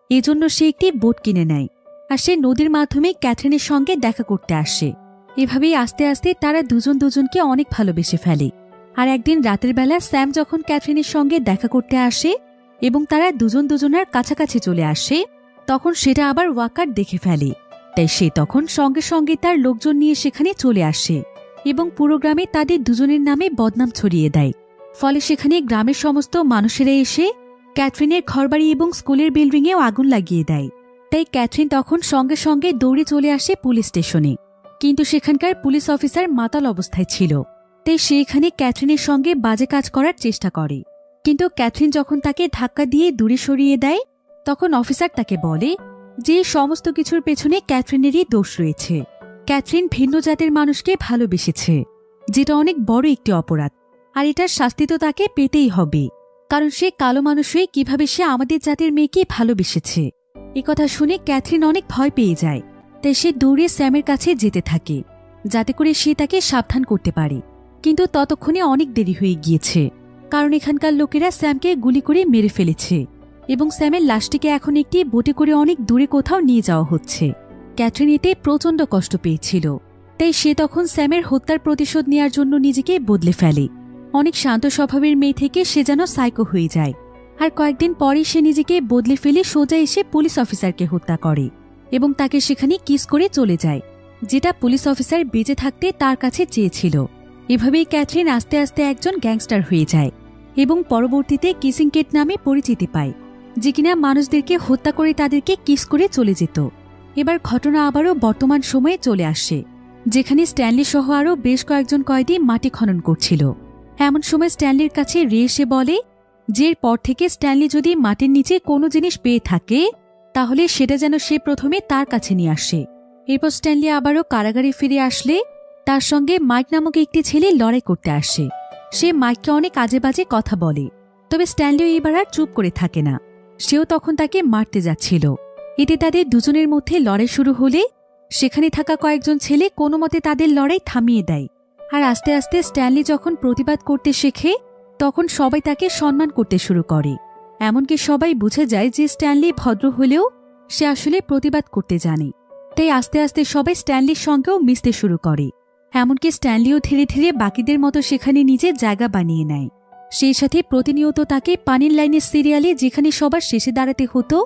এজন্য সে একটি বোট কিনে নেয়, আর সে নদীর মাধ্যমে ক্যাথরিনের সঙ্গে দেখা করতে আসে। এভাবেই আস্তে আস্তে তারা দুজন দুজনকে অনেক ভালোবেসে ফেলে। আর একদিন রাতের বেলা স্যাম যখন ক্যাথরিনের সঙ্গে দেখা করতে আসে এবং তারা দুজন দুজনের কাছাকাছি চলে আসে, তখন সেটা আবার ওয়াকার দেখে ফেলে। তাই সে তখন সঙ্গে সঙ্গে তার লোকজন নিয়ে সেখানে চলে আসে এবং পুরো গ্রামে তাদের দুজনের নামে বদনাম ছড়িয়ে দেয়। ফলে সেখানে গ্রামের সমস্ত মানুষেরা এসে ক্যাথরিনের ঘরবাড়ি এবং স্কুলের বিল্ডিংয়েও আগুন লাগিয়ে দেয়। তাই ক্যাথরিন তখন সঙ্গে সঙ্গে দৌড়ে চলে আসে পুলিশ স্টেশনে, কিন্তু সেখানকার পুলিশ অফিসার মাতাল অবস্থায় ছিল। তাই সে এখানে ক্যাথরিনের সঙ্গে বাজে কাজ করার চেষ্টা করে, কিন্তু ক্যাথরিন যখন তাকে ধাক্কা দিয়ে দূরে সরিয়ে দেয়, তখন অফিসার তাকে বলে যে সমস্ত কিছুর পেছনে ক্যাথরিনেরই দোষ রয়েছে। ক্যাথরিন ভিন্ন জাতের মানুষকে ভালোবেসেছে, যেটা অনেক বড় একটি অপরাধ, আর এটার শাস্তি তো তাকে পেতেই হবে, কারণ সে কালো মানুষ হয়ে কিভাবে সে আমাদের জাতের মেয়েকে ভালোবেসেছে। একথা শুনে ক্যাথরিন অনেক ভয় পেয়ে যায়। তাই সে দৌড়ে স্যামের কাছে যেতে থাকে যাতে করে সে তাকে সাবধান করতে পারে। কিন্তু ততক্ষণে অনেক দেরি হয়ে গিয়েছে, কারণ এখানকার লোকেরা স্যামকে গুলি করে মেরে ফেলেছে এবং স্যামের লাশটিকে এখন একটি বোটে করে অনেক দূরে কোথাও নিয়ে যাওয়া হচ্ছে। ক্যাথরিন এতে প্রচণ্ড কষ্ট পেয়েছিল, তাই সে তখন স্যামের হত্যার প্রতিশোধ নেওয়ার জন্য নিজেকে বদলে ফেলে। অনেক শান্ত স্বভাবের মেয়ে থেকে সে যেন সাইকো হয়ে যায়, আর কয়েকদিন পরেই সে নিজেকে বদলে ফেলে সোজা এসে পুলিশ অফিসারকে হত্যা করে এবং তাকে সেখানে কিস করে চলে যায়, যেটা পুলিশ অফিসার বেঁচে থাকতে তার কাছে চেয়েছিল। এভাবেই ক্যাথরিন আস্তে আস্তে একজন গ্যাংস্টার হয়ে যায় এবং পরবর্তীতে কিসিং কেট নামে পরিচিতি পায়, যে কিনা মানুষদেরকে হত্যা করে তাদেরকে কিস করে চলে যেত। এবার ঘটনা আবারও বর্তমান সময়ে চলে আসে, যেখানে স্ট্যানলি সহ আরও বেশ কয়েকজন কয়েদি মাটি খনন করছিল। এমন সময় স্ট্যানলির কাছে রে এসে বলে যে এরপর থেকে স্ট্যানলি যদি মাটির নিচে কোনো জিনিস পেয়ে থাকে, তাহলে সেটা যেন সে প্রথমে তার কাছে নিয়ে আসে। এরপর স্ট্যানলি আবারও কারাগারে ফিরে আসলে তার সঙ্গে মাইক নামক একটি ছেলে লড়াই করতে আসে। সে মাইককে অনেক আজে বাজে কথা বলে, তবে স্ট্যানলিও এবার আর চুপ করে থাকে না। সেও তখন তাকে মারতে যাচ্ছিল। এতে তাদের দুজনের মধ্যে লড়াই শুরু হলে সেখানে থাকা কয়েকজন ছেলে কোনো মতে তাদের লড়াই থামিয়ে দেয়। আর আস্তে আস্তে স্ট্যানলি যখন প্রতিবাদ করতে শেখে, তখন সবাই তাকে সম্মান করতে শুরু করে। এমনকি সবাই বুঝে যায় যে স্ট্যানলি ভদ্র হলেও সে আসলে প্রতিবাদ করতে জানে। তাই আস্তে আস্তে সবাই স্ট্যানলির সঙ্গেও মিশতে শুরু করে। এমনকি স্ট্যানলিও ধীরে ধীরে বাকিদের মতো সেখানে নিজের জায়গা বানিয়ে নেয়। সেই সাথে প্রতিনিয়ত তাকে পানির লাইনের সিরিয়ালে যেখানে সবার শেষে দাঁড়াতে হতো,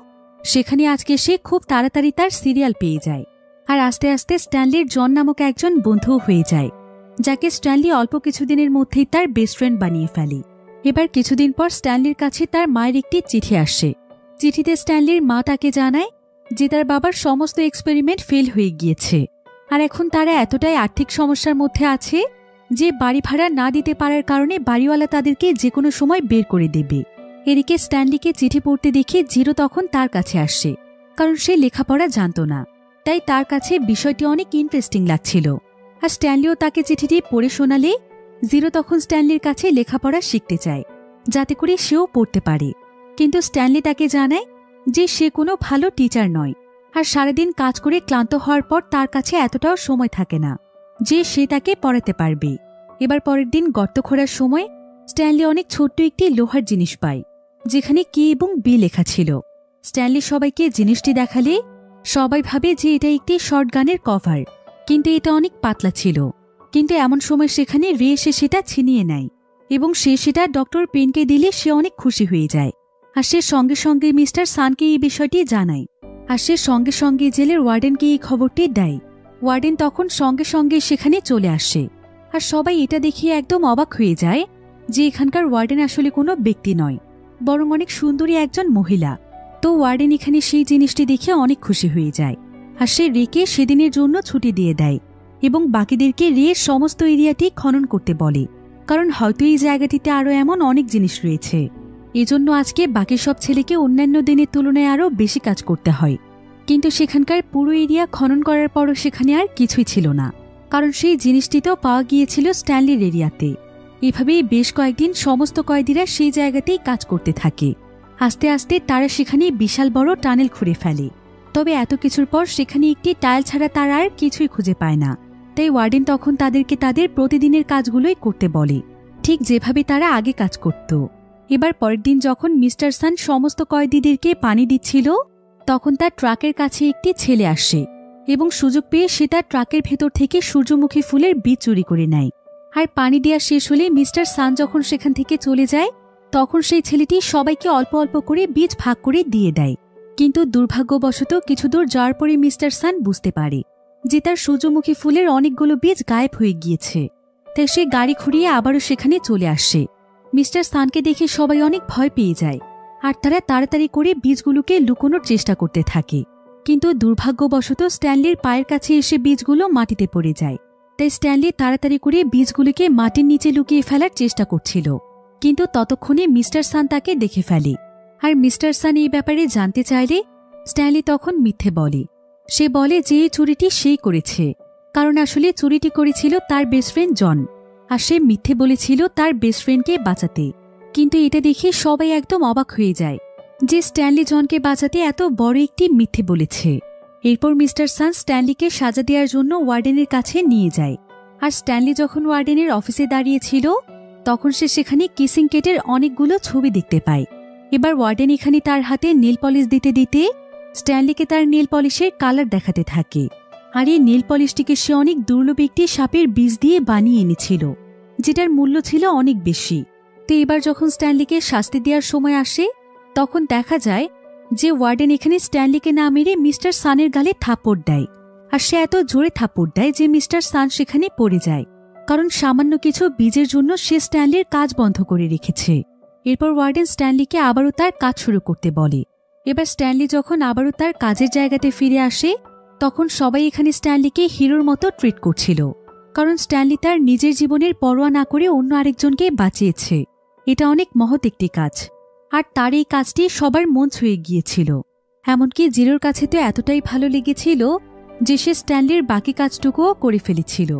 সেখানে আজকে সে খুব তাড়াতাড়ি তার সিরিয়াল পেয়ে যায়। আর আস্তে আস্তে স্ট্যানলির জন নামক একজন বন্ধুও হয়ে যায়, যাকে স্ট্যানলি অল্প কিছুদিনের মধ্যেই তার বেস্ট ফ্রেন্ড বানিয়ে ফেলে। এবার কিছুদিন পর স্ট্যানলির কাছে তার মায়ের একটি চিঠি আসে। চিঠিতে স্ট্যানলির মা তাকে জানায় যে তার বাবার সমস্ত এক্সপেরিমেন্ট ফেল হয়ে গিয়েছে, আর এখন তারা এতটাই আর্থিক সমস্যার মধ্যে আছে যে বাড়ি ভাড়া না দিতে পারার কারণে বাড়িওয়ালা তাদেরকে যে কোনো সময় বের করে দেবে। এদিকে স্ট্যানলিকে চিঠি পড়তে দেখে জিরো তখন তার কাছে আসে, কারণ সে লেখাপড়া জানত না, তাই তার কাছে বিষয়টি অনেক ইন্টারেস্টিং লাগছিল। আর স্ট্যানলিও তাকে চিঠিটি পড়ে শোনালে জিরো তখন স্ট্যানলির কাছে লেখাপড়া শিখতে চায়, যাতে করে সেও পড়তে পারে। কিন্তু স্ট্যানলি তাকে জানায় যে সে কোনো ভালো টিচার নয়, আর সারাদিন কাজ করে ক্লান্ত হওয়ার পর তার কাছে এতটাও সময় থাকে না যে সে তাকে পড়াতে পারবে। এবার পরের দিন গর্ত খোঁড়ার সময় স্ট্যানলি অনেক ছোট্ট একটি লোহার জিনিস পায়, যেখানে কে এবং বি লেখা ছিল। স্ট্যানলি সবাইকে জিনিসটি দেখালে সবাই ভাবে যে এটা একটি শর্টগানের কভার, কিন্তু এটা অনেক পাতলা ছিল। কিন্তু এমন সময় সেখানে রে এসে সেটা ছিনিয়ে নেয় এবং সে সেটা ডক্টর পেনকে দিলে সে অনেক খুশি হয়ে যায়। আর সে সঙ্গে সঙ্গে মিস্টার সানকে এই বিষয়টি জানায়, আর সে সঙ্গে সঙ্গে জেলের ওয়ার্ডেনকে এই খবরটি দেয়। ওয়ার্ডেন তখন সঙ্গে সঙ্গে সেখানে চলে আসে, আর সবাই এটা দেখিয়ে একদম অবাক হয়ে যায় যে এখানকার ওয়ার্ডেন আসলে কোনো ব্যক্তি নয়, বরং অনেক সুন্দরী একজন মহিলা। তো ওয়ার্ডেন এখানে সেই জিনিসটি দেখে অনেক খুশি হয়ে যায়, আর সে রেকে সেদিনের জন্য ছুটি দিয়ে দেয় এবং বাকিদেরকে রের সমস্ত এরিয়াটি খনন করতে বলে, কারণ হয়তো এই জায়গাটিতে আরও এমন অনেক জিনিস রয়েছে। এজন্য আজকে বাকি সব ছেলেকে অন্যান্য দিনের তুলনায় আরও বেশি কাজ করতে হয়। কিন্তু সেখানকার পুরো এরিয়া খনন করার পরও সেখানে আর কিছুই ছিল না, কারণ সেই জিনিসটিতেও পাওয়া গিয়েছিল স্ট্যানলির এরিয়াতে। এভাবেই বেশ কয়েকদিন সমস্ত কয়েদিরা সেই জায়গাতেই কাজ করতে থাকে। আস্তে আস্তে তারা সেখানে বিশাল বড় টানেল খুঁড়ে ফেলে। তবে এত কিছুর পর সেখানে একটি টাইল ছাড়া তারা আর কিছুই খুঁজে পায় না। তাই ওয়ার্ডেন তখন তাদেরকে তাদের প্রতিদিনের কাজগুলোই করতে বলে, ঠিক যেভাবে তারা আগে কাজ করত। এবার পরের দিন যখন মিস্টার সান সমস্ত কয়েদিদেরকে পানি দিচ্ছিল, তখন তার ট্রাকের কাছে একটি ছেলে আসে এবং সুযোগ পেয়ে সে তার ট্রাকের ভেতর থেকে সূর্যমুখী ফুলের বীজ চুরি করে নেয়। আর পানি দেওয়া শেষ হলে মিস্টার সান যখন সেখান থেকে চলে যায়, তখন সেই ছেলেটি সবাইকে অল্প অল্প করে বীজ ভাগ করে দিয়ে দেয়। কিন্তু দুর্ভাগ্যবশত কিছু দূর যাওয়ার পরে মিস্টার সান বুঝতে পারে যে তার সূর্যমুখী ফুলের অনেকগুলো বীজ গায়েব হয়ে গিয়েছে। তাই সে গাড়ি ঘুরিয়ে আবারও সেখানে চলে আসে। মিস্টার সানকে দেখে সবাই অনেক ভয় পেয়ে যায়, আর তারা তাড়াতাড়ি করে বীজগুলোকে লুকোনোর চেষ্টা করতে থাকে। কিন্তু দুর্ভাগ্যবশত স্ট্যানলির পায়ের কাছে এসে বীজগুলো মাটিতে পড়ে যায়। তাই স্ট্যানলি তাড়াতাড়ি করে বীজগুলোকে মাটির নিচে লুকিয়ে ফেলার চেষ্টা করছিল, কিন্তু ততক্ষণে মিস্টার সান তাকে দেখে ফেলে। আর মিস্টার সান এই ব্যাপারে জানতে চাইলে স্ট্যানলি তখন মিথ্যে বলে। সে বলে যে এই চুরিটি সেই করেছে, কারণ আসলে চুরিটি করেছিল তার বেস্ট ফ্রেন্ড জন, আর সে মিথ্যে বলেছিল তার বেস্ট ফ্রেন্ডকে বাঁচাতে। কিন্তু এটা দেখে সবাই একদম অবাক হয়ে যায় যে স্ট্যানলি জনকে বাঁচাতে এত বড় একটি মিথ্যে বলেছে। এরপর মিস্টার সান স্ট্যানলিকে সাজা দেওয়ার জন্য ওয়ার্ডেনের কাছে নিয়ে যায়। আর স্ট্যানলি যখন ওয়ার্ডেনের অফিসে দাঁড়িয়েছিল, তখন সে সেখানে কিসিং কেটের অনেকগুলো ছবি দেখতে পায়। এবার ওয়ার্ডেন এখানে তার হাতে নেল পলিশ দিতে দিতে স্ট্যানলিকে তার নেল পলিশের কালার দেখাতে থাকে। আর এই নেল পলিশটিকে সে অনেক দুর্লভ একটি সাপের বীজ দিয়ে বানিয়ে এনেছিল, যেটার মূল্য ছিল অনেক বেশি। তো এবার যখন স্ট্যানলিকে শাস্তি দেওয়ার সময় আসে, তখন দেখা যায় যে ওয়ার্ডেন এখানে স্ট্যানলিকে না মেরে মিস্টার সানের গালে থাপ্পড় দেয়। আর সে এত জোরে থাপ্পড় দেয় যে মিস্টার সান সেখানে পড়ে যায়, কারণ সামান্য কিছু বীজের জন্য সে স্ট্যানলির কাজ বন্ধ করে রেখেছে। এরপর ওয়ার্ডেন স্ট্যানলিকে আবারও তার কাজ শুরু করতে বলে। এবার স্ট্যানলি যখন আবারও তার কাজের জায়গাতে ফিরে আসে, তখন সবাই এখানে স্ট্যানলিকে হিরোর মতো ট্রিট করছিল, কারণ স্ট্যানলি তার নিজের জীবনের পরোয়া না করে অন্য আরেকজনকে বাঁচিয়েছে। এটা অনেক মহৎ একটি কাজ, আর তার এই কাজটি সবার মন ছুঁয়ে গিয়েছিল। এমনকি জিরোর কাছে তো এতটাই ভালো লেগেছিল যে সে স্ট্যানলির বাকি কাজটুকুও করে ফেলেছিল।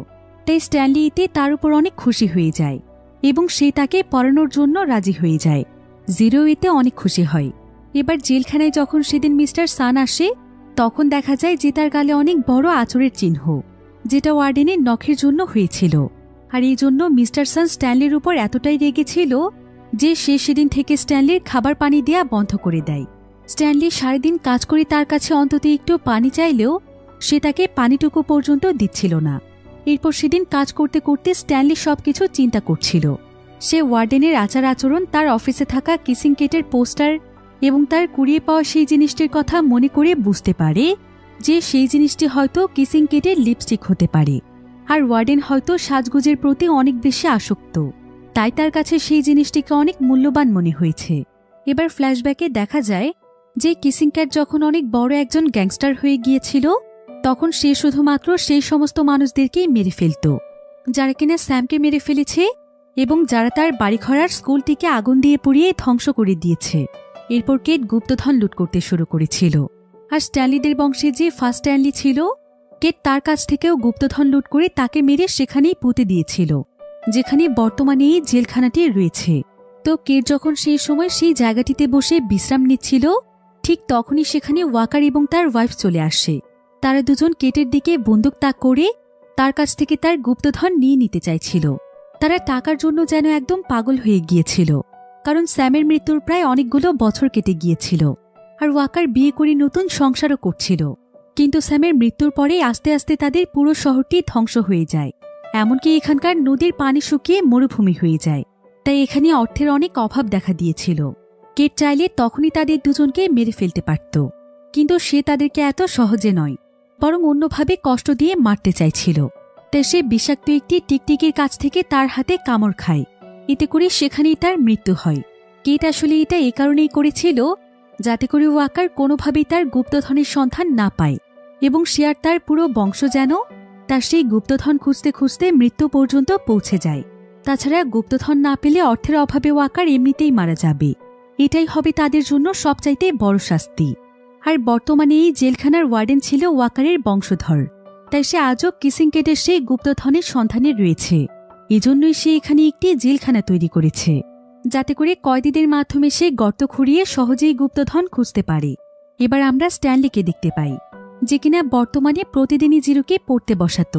তাই স্ট্যানলি এতে তার উপর অনেক খুশি হয়ে যায় এবং সে তাকে পড়ানোর জন্য রাজি হয়ে যায়। জিরো এতে অনেক খুশি হয়। এবার জেলখানায় যখন সেদিন মিস্টার সান আসে, তখন দেখা যায় যে তার গালে অনেক বড় আঁচড়ের চিহ্ন, যেটা ওয়ার্ডেনের নখের জন্য হয়েছিল। আর এই জন্য মিস্টার সান স্ট্যানলির উপর এতটাই রেগেছিল যে সে সেদিন থেকে স্ট্যানলির খাবার পানি দেয়া বন্ধ করে দেয়। স্ট্যানলি সারাদিন কাজ করে তার কাছে অন্তত একটু পানি চাইলেও সে তাকে পানিটুকু পর্যন্ত দিচ্ছিল না। এরপর সেদিন কাজ করতে করতে স্ট্যানলি সবকিছু চিন্তা করছিল। সে ওয়ার্ডেনের আচার আচরণ, তার অফিসে থাকা কিসিং কেটের পোস্টার এবং তার কুড়িয়ে পাওয়া সেই জিনিসটির কথা মনে করে বুঝতে পারে যে সেই জিনিসটি হয়তো কিসিং কেটের লিপস্টিক হতে পারে। আর ওয়ার্ডেন হয়তো সাজগোজের প্রতি অনেক বেশি আসক্ত, তাই তার কাছে সেই জিনিসটিকে অনেক মূল্যবান মনে হয়েছে। এবার ফ্ল্যাশব্যাকে দেখা যায় যে কিসিং ক্যাট যখন অনেক বড় একজন গ্যাংস্টার হয়ে গিয়েছিল, তখন সে শুধুমাত্র সেই সমস্ত মানুষদেরকেই মেরে ফেলত যারা কিনা স্যামকে মেরে ফেলেছে এবং যারা তার বাড়িঘর আর স্কুলটিকে আগুন দিয়ে পুড়িয়ে ধ্বংস করে দিয়েছে। এরপর কেট গুপ্তধন লুট করতে শুরু করেছিল। আর স্ট্যানলিদের বংশে যে ফার্স্ট স্ট্যানলি ছিল, কেট তার কাছ থেকেও গুপ্তধন লুট করে তাকে মেরে সেখানেই পুঁতে দিয়েছিল, যেখানে বর্তমানে এই জেলখানাটি রয়েছে। তো কেট যখন সেই সময় সেই জায়গাটিতে বসে বিশ্রাম নিচ্ছিল, ঠিক তখনই সেখানে ওয়াকার এবং তার ওয়াইফ চলে আসে। তারা দুজন কেটের দিকে বন্দুক তাক করে তার কাছ থেকে তার গুপ্তধন নিয়ে নিতে চাইছিল। তারা টাকার জন্য যেন একদম পাগল হয়ে গিয়েছিল, কারণ স্যামের মৃত্যুর প্রায় অনেকগুলো বছর কেটে গিয়েছিল আর ওয়াকার বিয়ে করে নতুন সংসারও করছিল। কিন্তু স্যামের মৃত্যুর পরে আস্তে আস্তে তাদের পুরো শহরটি ধ্বংস হয়ে যায়, এমনকি এখানকার নদীর পানি শুকিয়ে মরুভূমি হয়ে যায়। তাই এখানে অর্থের অনেক অভাব দেখা দিয়েছিল। কেট চাইলে তখনই তাদের দুজনকে মেরে ফেলতে পারত, কিন্তু সে তাদেরকে এত সহজে নয়, বরং অন্যভাবে কষ্ট দিয়ে মারতে চাইছিল। তাই সে বিষাক্ত একটি টিকটিকির কাছ থেকে তার হাতে কামড় খায়, এতে করে সেখানেই তার মৃত্যু হয়। কেট আসলে এটা এ কারণেই করেছিল যাতে করে ওয়াকার কোনোভাবেই তার গুপ্তধনের সন্ধান না পায় এবং সে আর তার পুরো বংশ যেন তার সেই গুপ্তধন খুঁজতে খুঁজতে মৃত্যু পর্যন্ত পৌঁছে যায়। তাছাড়া গুপ্তধন না পেলে অর্থের অভাবে ওয়াকার এমনিতেই মারা যাবে, এটাই হবে তাদের জন্য সবচাইতে বড় শাস্তি। আর বর্তমানে এই জেলখানার ওয়ার্ডেন ছিল ওয়াকারের বংশধর, তাই সে আজও কিসিং কেটের সেই গুপ্তধনের সন্ধানে রয়েছে। এজন্যই সে এখানে একটি জেলখানা তৈরি করেছে, যাতে করে কয়েদিদের মাধ্যমে সে গর্ত খুঁড়িয়ে সহজেই গুপ্তধন খুঁজতে পারে। এবার আমরা স্ট্যানলিকে দেখতে পাই, যে কিনা বর্তমানে প্রতিদিনই জিরোকে পড়তে বসাত।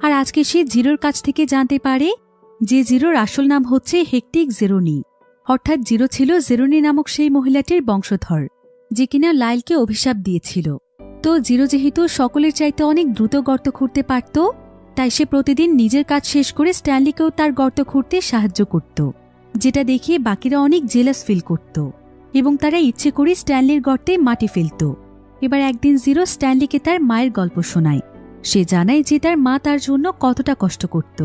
আর আজকে সে জিরোর কাছ থেকে জানতে পারে যে জিরোর আসল নাম হচ্ছে হেকটিক জেরোনি, অর্থাৎ জিরো ছিল জেরোনি নামক সেই মহিলাটির বংশধর, যে কিনা লাইলকে অভিশাপ দিয়েছিল। তো জিরো যেহেতু সকলের চাইতে অনেক দ্রুত গর্ত খুঁড়তে পারত, তাই সে প্রতিদিন নিজের কাজ শেষ করে স্ট্যানলিকেও তার গর্ত খুঁড়তে সাহায্য করত, যেটা দেখে বাকিরা অনেক জেলাস ফিল করত এবং তারা ইচ্ছে করে স্ট্যানলির গর্তে মাটি ফেলত। এবার একদিন জিরো স্ট্যানলিকে তার মায়ের গল্প শোনায়। সে জানায় যে তার মা তার জন্য কতটা কষ্ট করত,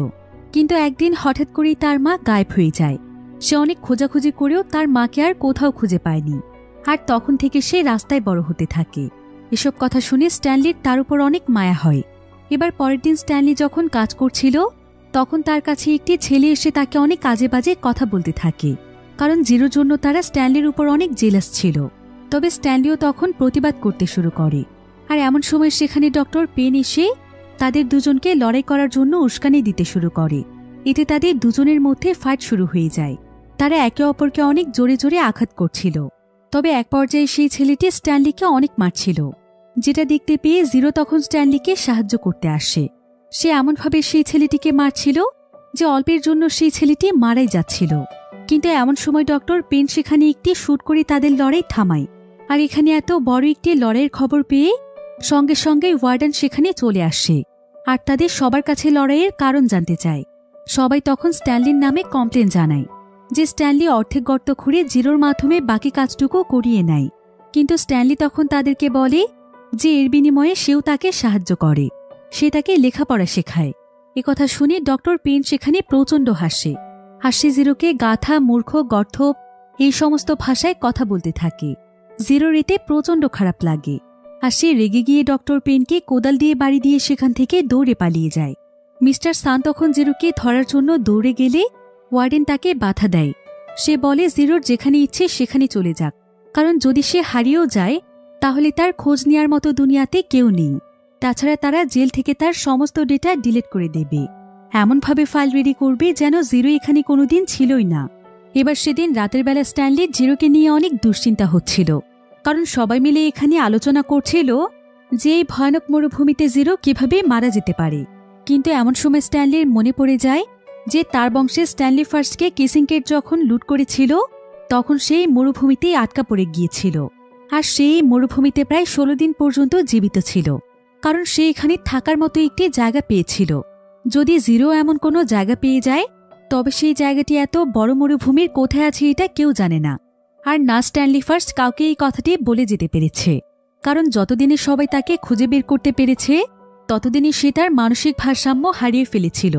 কিন্তু একদিন হঠাৎ করেই তার মা গায়েব হয়ে যায়। সে অনেক খোঁজাখুঁজি করেও তার মাকে আর কোথাও খুঁজে পায়নি, আর তখন থেকে সে রাস্তায় বড় হতে থাকে। এসব কথা শুনে স্ট্যানলির তার উপর অনেক মায়া হয়। এবার পরের দিন স্ট্যানলি যখন কাজ করছিল, তখন তার কাছে একটি ছেলে এসে তাকে অনেক কাজে বাজে কথা বলতে থাকে, কারণ জিরোর জন্য তারা স্ট্যানলির উপর অনেক জেলাস ছিল। তবে স্ট্যানলিও তখন প্রতিবাদ করতে শুরু করে। আর এমন সময় সেখানে ডক্টর পেন এসে তাদের দুজনকে লড়াই করার জন্য উস্কানি দিতে শুরু করে। এতে তাদের দুজনের মধ্যে ফাইট শুরু হয়ে যায়। তারা একে অপরকে অনেক জোরে জোরে আঘাত করছিল। তবে এক পর্যায়ে সেই ছেলেটি স্ট্যানলিকে অনেক মারছিল, যেটা দেখতে পেয়ে জিরো তখন স্ট্যানলিকে সাহায্য করতে আসে। সে এমনভাবে সেই ছেলেটিকে মারছিল যে অল্পের জন্য সেই ছেলেটি মারাই যাচ্ছিল। কিন্তু এমন সময় ডক্টর পেন সেখানে একটি শুট করে তাদের লড়াই থামায়। আর এখানে এত বড় একটি লড়াইয়ের খবর পেয়ে সঙ্গে সঙ্গে ওয়ার্ডেন সেখানে চলে আসে আর তাদের সবার কাছে লড়াইয়ের কারণ জানতে চায়। সবাই তখন স্ট্যানলির নামে কমপ্লেন জানায় যে স্ট্যানলি অর্ধেক গর্ত খুঁড়ে জিরোর মাধ্যমে বাকি কাজটুকু করিয়ে নেয়। কিন্তু স্ট্যানলি তখন তাদেরকে বলে যে এর বিনিময়ে সেও তাকে সাহায্য করে, সে তাকে লেখাপড়া শেখায়। একথা শুনে ডক্টর পেন সেখানে প্রচণ্ড হাসে। হাসে জিরোকে গাধা, মূর্খ, গর্ধ এই সমস্ত ভাষায় কথা বলতে থাকে। জিরোর এতে প্রচণ্ড খারাপ লাগে আর সে রেগে গিয়ে ডক্টর পেনকে কোদাল দিয়ে বাড়ি দিয়ে সেখান থেকে দৌড়ে পালিয়ে যায়। মিস্টার সান তখন জিরোকে ধরার জন্য দৌড়ে গেলে ওয়ার্ডেন তাকে বাধা দেয়। সে বলে জিরোর যেখানে ইচ্ছে সেখানে চলে যাক, কারণ যদি সে হারিয়েও যায় তাহলে তার খোঁজ নেওয়ার মতো দুনিয়াতে কেউ নেই। তাছাড়া তারা জেল থেকে তার সমস্ত ডেটা ডিলিট করে দেবে, এমনভাবে ফাইল রেডি করবে যেন জিরো এখানে কোনোদিন ছিলই না। এবার সেদিন রাতের বেলা স্ট্যানলির জিরোকে নিয়ে অনেক দুশ্চিন্তা হচ্ছিল, কারণ সবাই মিলে এখানে আলোচনা করছিল যে এই ভয়ানক মরুভূমিতে জিরো কিভাবে মারা যেতে পারে। কিন্তু এমন সময় স্ট্যানলির মনে পড়ে যায় যে তার বংশে স্ট্যানলি ফার্স্টকে কিসিং কেট যখন লুট করেছিল তখন সেই মরুভূমিতেই আটকা পড়ে গিয়েছিল, আর সেই মরুভূমিতে প্রায় 16 দিন পর্যন্ত জীবিত ছিল, কারণ সে এখানে থাকার মতো একটি জায়গা পেয়েছিল। যদি জিরো এমন কোনো জায়গা পেয়ে যায় তবে সেই জায়গাটি এত বড় মরুভূমির কোথায় আছে এটা কেউ জানে না। আর না স্ট্যানলি ফার্স্ট কাউকে এই কথাটি বলে যেতে পেরেছে, কারণ যতদিনে সবাই তাকে খুঁজে বের করতে পেরেছে ততদিনই সে তার মানসিক ভারসাম্য হারিয়ে ফেলেছিল।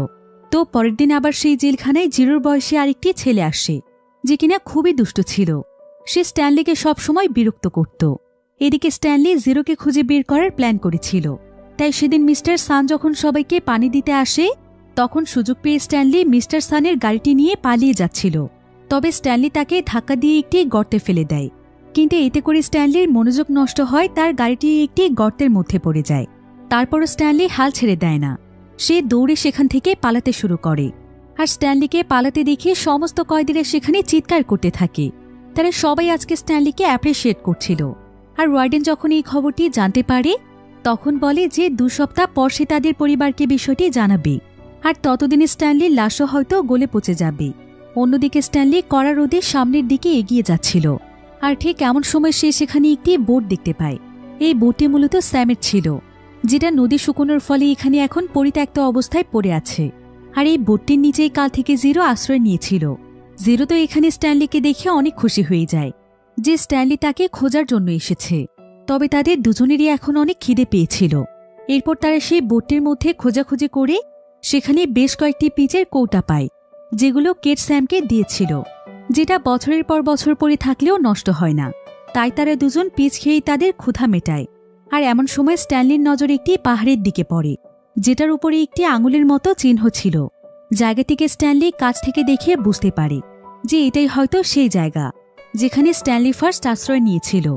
তো পরের দিন আবার সেই জেলখানায় জিরোর বয়সে আরেকটি ছেলে আসে, যে কিনা খুবই দুষ্ট ছিল। সে স্ট্যানলিকে সবসময় বিরক্ত করত। এদিকে স্ট্যানলি জিরোকে খুঁজে বের করার প্ল্যান করেছিল। তাই সেদিন মিস্টার সান যখন সবাইকে পানি দিতে আসে তখন সুযোগ পেয়ে স্ট্যানলি মিস্টার সানের গাড়িটি নিয়ে পালিয়ে যাচ্ছিল। তবে স্ট্যানলি তাকে ধাক্কা দিয়ে একটি গর্তে ফেলে দেয়, কিন্তু এতে করে স্ট্যানলির মনোযোগ নষ্ট হয়, তার গাড়িটি একটি গর্তের মধ্যে পড়ে যায়। তারপরও স্ট্যানলি হাল ছেড়ে দেয় না, সে দৌড়ে সেখান থেকে পালাতে শুরু করে। আর স্ট্যানলিকে পালাতে দেখে সমস্ত কয়েদিরা সেখানে চিৎকার করতে থাকে। তারা সবাই আজকে স্ট্যানলিকে অ্যাপ্রিসিয়েট করছিল। আর ওয়ার্ডেন যখন এই খবরটি জানতে পারে তখন বলে যে 2 সপ্তাহ পর সে তাদের পরিবারকে বিষয়টি জানাবে, আর ততদিনে স্ট্যানলির লাশও হয়তো গলে পচে যাবে। অন্যদিকে স্ট্যানলি কড়া রোদে সামনের দিকে এগিয়ে যাচ্ছিল, আর ঠিক এমন সময় সে সেখানে একটি বোট দেখতে পায়। এই বোটটি মূলত স্যামের ছিল, যেটা নদী শুকোনোর ফলে এখানে এখন পরিত্যক্ত অবস্থায় পড়ে আছে। আর এই বোটটির নিচেই কাল থেকে জিরো আশ্রয় নিয়েছিল। জিরো তো এখানে স্ট্যানলিকে দেখে অনেক খুশি হয়ে যায় যে স্ট্যানলি তাকে খোঁজার জন্য এসেছে। তবে তাদের দুজনেরই এখন অনেক খিদে পেয়েছিল। এরপর তারা সেই বোটটির মধ্যে খোঁজাখুঁজি করে সেখানে বেশ কয়েকটি পিচের কৌটা পায়, যেগুলো কেট স্যামকে দিয়েছিল, যেটা বছরের পর বছর পরে থাকলেও নষ্ট হয় না। তাই তারা দুজন পিচ খেয়েই তাদের ক্ষুধা মেটায়। আর এমন সময় স্ট্যানলির নজর একটি পাহাড়ের দিকে পড়ে, যেটার উপরে একটি আঙুলের মতো চিহ্ন ছিল। জায়গাটিকে স্ট্যানলি কাছ থেকে দেখে বুঝতে পারে যে এটাই হয়তো সেই জায়গা যেখানে স্ট্যানলি ফার্স্ট আশ্রয় নিয়েছিল।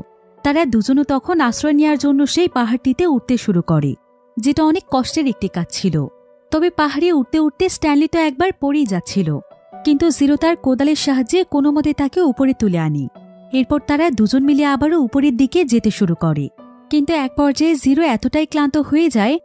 তারা দুজনও তখন আশ্রয় নেওয়ার জন্য সেই পাহাড়টিতে উঠতে শুরু করে, যেটা অনেক কষ্টের একটি কাজ ছিল। তবে পাহাড়ে উঠতে উঠতে স্ট্যানলি তো একবার পড়েই যাচ্ছিল, কিন্তু জিরো তার কোদালের সাহায্যে কোনো মতে তাকে উপরে তুলে আনি। এরপর তারা দুজন মিলে আবারও উপরের দিকে যেতে শুরু করে। কিন্তু এক পর্যায়ে জিরো এতটাই ক্লান্ত হয়ে যায়